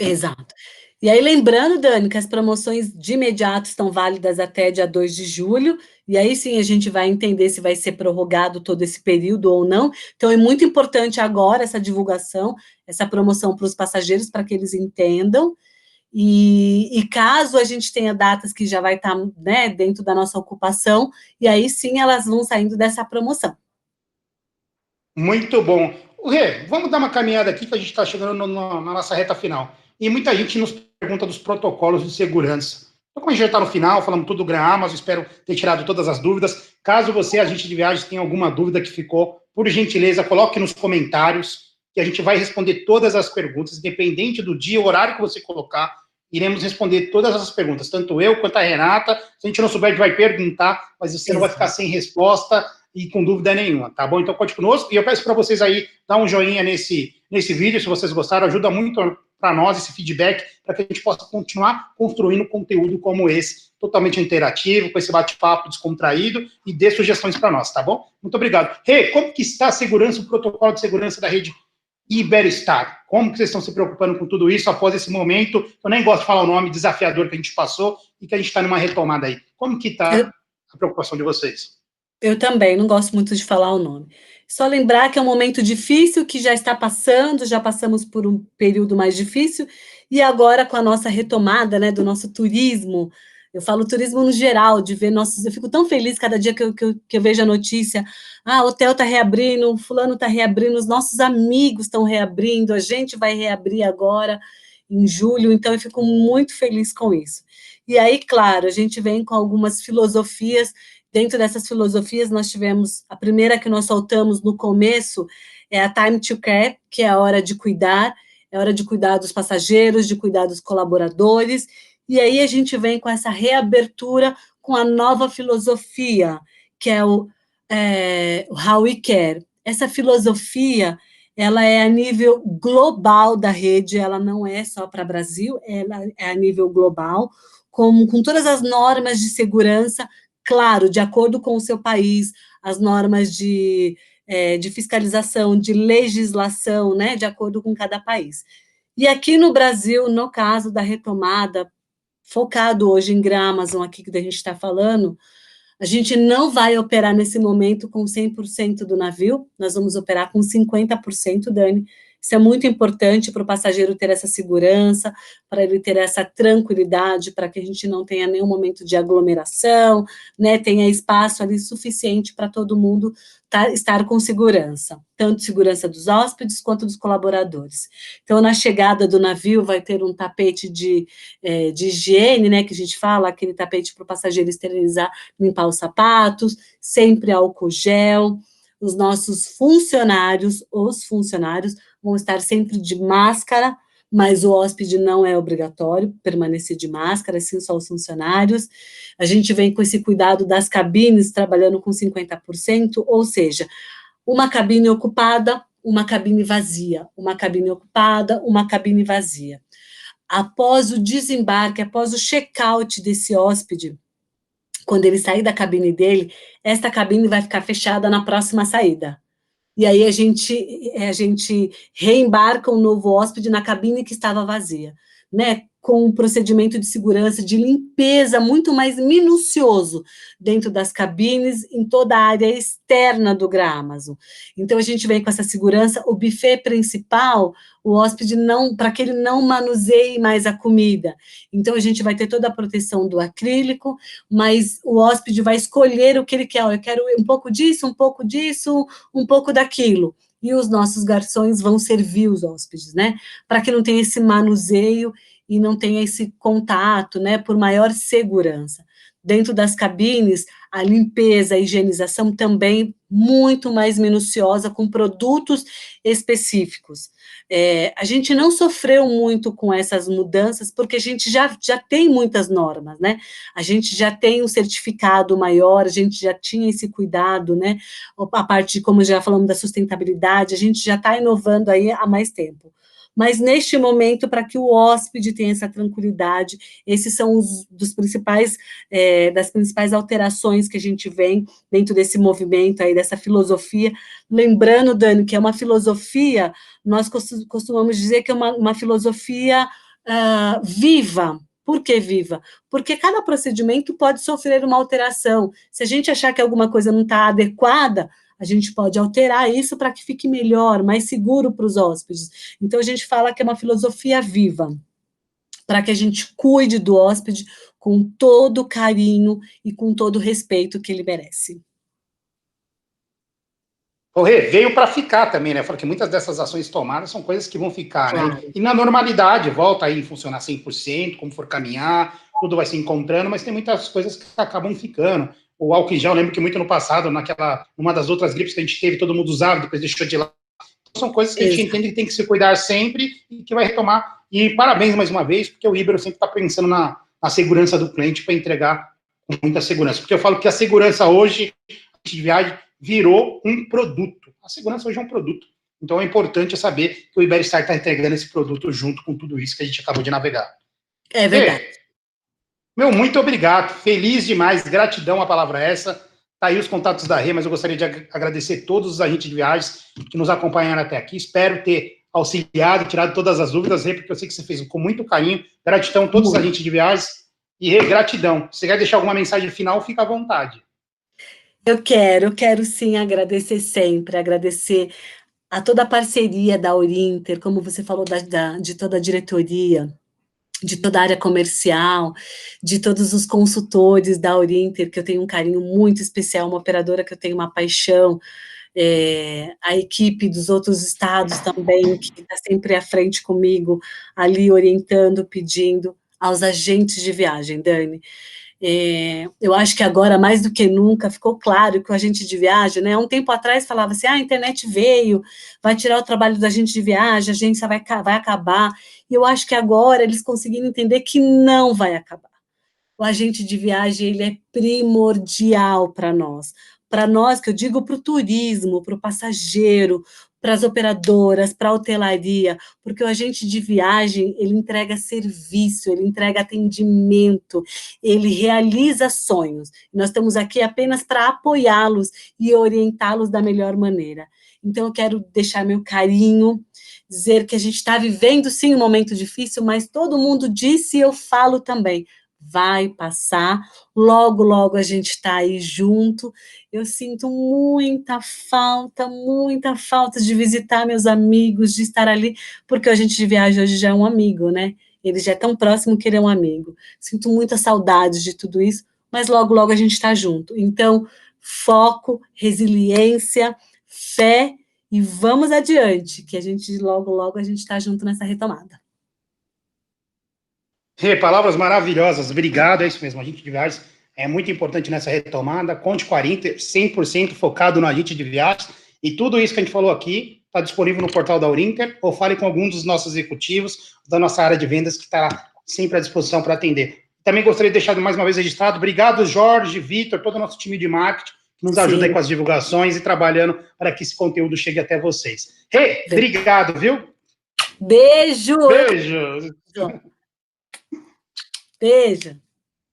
Exato. E aí, lembrando, Dani, que as promoções de imediato estão válidas até dia 2 de julho, e aí sim a gente vai entender se vai ser prorrogado todo esse período ou não. Então, é muito importante agora essa divulgação, essa promoção para os passageiros, para que eles entendam. E caso a gente tenha datas que já vai estar, né, dentro da nossa ocupação, e aí sim elas vão saindo dessa promoção. Muito bom. Rê, vamos dar uma caminhada aqui, que a gente está chegando na nossa reta final. E muita gente nos pergunta dos protocolos de segurança. Então, como a gente já está no final, falamos tudo do Gran Amazon, espero ter tirado todas as dúvidas. Caso você, agente de viagens, tenha alguma dúvida que ficou, por gentileza, coloque nos comentários, que a gente vai responder todas as perguntas, independente do dia, o horário que você colocar, iremos responder todas as perguntas, tanto eu quanto a Renata. Se a gente não souber, a gente vai perguntar, mas você não vai ficar sem resposta e com dúvida nenhuma, tá bom? Então, conte conosco. E eu peço para vocês aí, dar um joinha nesse vídeo, se vocês gostaram, ajuda muito para nós esse feedback, para que a gente possa continuar construindo conteúdo como esse, totalmente interativo, com esse bate-papo descontraído, e dê sugestões para nós, tá bom? Muito obrigado. Rê, como que está a segurança, o protocolo de segurança da rede Iberostar? Como que vocês estão se preocupando com tudo isso após esse momento? Eu nem gosto de falar o nome desafiador que a gente passou e que a gente está numa retomada aí. Como que está a preocupação de vocês? Eu também, não gosto muito de falar o nome. Só lembrar que é um momento difícil, que já está passando, já passamos por um período mais difícil, e agora com a nossa retomada, né, do nosso turismo, eu falo turismo no geral, de ver nossos... Eu fico tão feliz cada dia que eu vejo a notícia, o hotel está reabrindo, o fulano está reabrindo, os nossos amigos estão reabrindo, a gente vai reabrir agora, em julho, então eu fico muito feliz com isso. E aí, claro, a gente vem com algumas filosofias. Dentro dessas filosofias, nós tivemos, a primeira que nós soltamos no começo, é a Time to Care, que é a hora de cuidar, é a hora de cuidar dos passageiros, de cuidar dos colaboradores, e aí a gente vem com essa reabertura, com a nova filosofia, que é o How We Care. Essa filosofia, ela é a nível global da rede, ela não é só para o Brasil, ela é a nível global, com todas as normas de segurança, claro, de acordo com o seu país, as normas de fiscalização, de legislação, né, de acordo com cada país. E aqui no Brasil, no caso da retomada, focado hoje em Gran Amazon, aqui que a gente está falando, a gente não vai operar nesse momento com 100% do navio, nós vamos operar com 50%, Dani. Isso é muito importante para o passageiro ter essa segurança, para ele ter essa tranquilidade, para que a gente não tenha nenhum momento de aglomeração, né, tenha espaço ali suficiente para todo mundo estar com segurança, tanto segurança dos hóspedes quanto dos colaboradores. Então, na chegada do navio, vai ter um tapete de higiene, né, que a gente fala, aquele tapete para o passageiro esterilizar, limpar os sapatos, sempre álcool gel. Os nossos funcionários, vão estar sempre de máscara, mas o hóspede não é obrigatório permanecer de máscara, assim só os funcionários. A gente vem com esse cuidado das cabines, trabalhando com 50%, ou seja, uma cabine ocupada, uma cabine vazia, uma cabine ocupada, uma cabine vazia. Após o desembarque, após o check-out desse hóspede, quando ele sair da cabine dele, esta cabine vai ficar fechada na próxima saída. E aí a gente reembarca um novo hóspede na cabine que estava vazia, né? Com um procedimento de segurança, de limpeza muito mais minucioso dentro das cabines, em toda a área externa do Gran Amazon. Então, a gente vem com essa segurança. O buffet principal, o hóspede para que ele não manuseie mais a comida. Então, a gente vai ter toda a proteção do acrílico, mas o hóspede vai escolher o que ele quer. Eu quero um pouco disso, um pouco daquilo. E os nossos garçons vão servir os hóspedes, né? Para que não tenha esse manuseio e não tenha esse contato, né, por maior segurança. dentro das cabines, a limpeza, a higienização também muito mais minuciosa, com produtos específicos. A gente não sofreu muito com essas mudanças, porque a gente já tem muitas normas, né? A gente já tem um certificado maior, a gente já tinha esse cuidado, né? A parte de, como já falamos, da sustentabilidade, a gente já está inovando aí há mais tempo. Mas, neste momento, para que o hóspede tenha essa tranquilidade, esses são das principais alterações que a gente vem dentro desse movimento aí, dessa filosofia. Lembrando, Dani, que é uma filosofia, nós costumamos dizer que é uma filosofia viva. Por que viva? Porque cada procedimento pode sofrer uma alteração. Se a gente achar que alguma coisa não está adequada, a gente pode alterar isso para que fique melhor, mais seguro para os hóspedes. Então, a gente fala que é uma filosofia viva, para que a gente cuide do hóspede com todo o carinho e com todo o respeito que ele merece. O Rê, veio para ficar também, né? Falo que muitas dessas ações tomadas são coisas que vão ficar, claro, né? E na normalidade, volta aí a funcionar 100%, como for caminhar, tudo vai se encontrando, mas tem muitas coisas que acabam ficando. O álcool em gel, eu lembro que muito no passado, numa das outras gripes que a gente teve, todo mundo usava, depois deixou de lá. São coisas que a gente entende que tem que se cuidar sempre e que vai retomar. E parabéns mais uma vez, porque o Ibero sempre está pensando na segurança do cliente para entregar com muita segurança. Porque eu falo que a segurança hoje, de viagem, virou um produto. A segurança hoje é um produto. Então é importante saber que o Iberostar está entregando esse produto junto com tudo isso que a gente acabou de navegar. É verdade. Muito obrigado. Feliz demais. Gratidão, a palavra é essa. Tá aí os contatos da Rê, mas eu gostaria de agradecer todos os agentes de viagens que nos acompanharam até aqui. Espero ter auxiliado, tirado todas as dúvidas, Rê, porque eu sei que você fez com muito carinho. Gratidão a todos os agentes de viagens. E, Rê, gratidão. Se você quer deixar alguma mensagem final, fica à vontade. Eu quero sim agradecer sempre, agradecer a toda a parceria da Orinter, como você falou de toda a diretoria, de toda a área comercial, de todos os consultores da Orinter, que eu tenho um carinho muito especial, uma operadora que eu tenho uma paixão, a equipe dos outros estados também, que está sempre à frente comigo, ali orientando, pedindo, aos agentes de viagem, Dani. Eu acho que agora, mais do que nunca, ficou claro que o agente de viagem, né, um tempo atrás falava assim, a internet veio, vai tirar o trabalho do agente de viagem, a agência vai acabar, e eu acho que agora eles conseguiram entender que não vai acabar. O agente de viagem, ele é primordial para nós, que eu digo para o turismo, para o passageiro, para as operadoras, para a hotelaria, porque o agente de viagem, ele entrega serviço, ele entrega atendimento, ele realiza sonhos. Nós estamos aqui apenas para apoiá-los e orientá-los da melhor maneira. Então, eu quero deixar meu carinho, dizer que a gente está vivendo, sim, um momento difícil, mas todo mundo disse e eu falo também, vai passar, logo, logo a gente está aí junto. Eu sinto muita falta de visitar meus amigos, de estar ali, porque a gente de viagem hoje já é um amigo, né? Ele já é tão próximo que ele é um amigo. Sinto muita saudade de tudo isso, mas logo, logo a gente está junto. Então, foco, resiliência, fé e vamos adiante, que a gente logo, logo a gente está junto nessa retomada. Palavras maravilhosas, obrigado, é isso mesmo, agente de viagens é muito importante nessa retomada, conte com a Orinter, 100% focado no agente de viagens, e tudo isso que a gente falou aqui está disponível no portal da Orinter, ou fale com algum dos nossos executivos da nossa área de vendas, que está sempre à disposição para atender. Também gostaria de deixar mais uma vez registrado, obrigado Jorge, Vitor, todo o nosso time de marketing, que nos ajuda aí com as divulgações e trabalhando para que esse conteúdo chegue até vocês. Obrigado, viu? Beijo! Beijo! Beijo!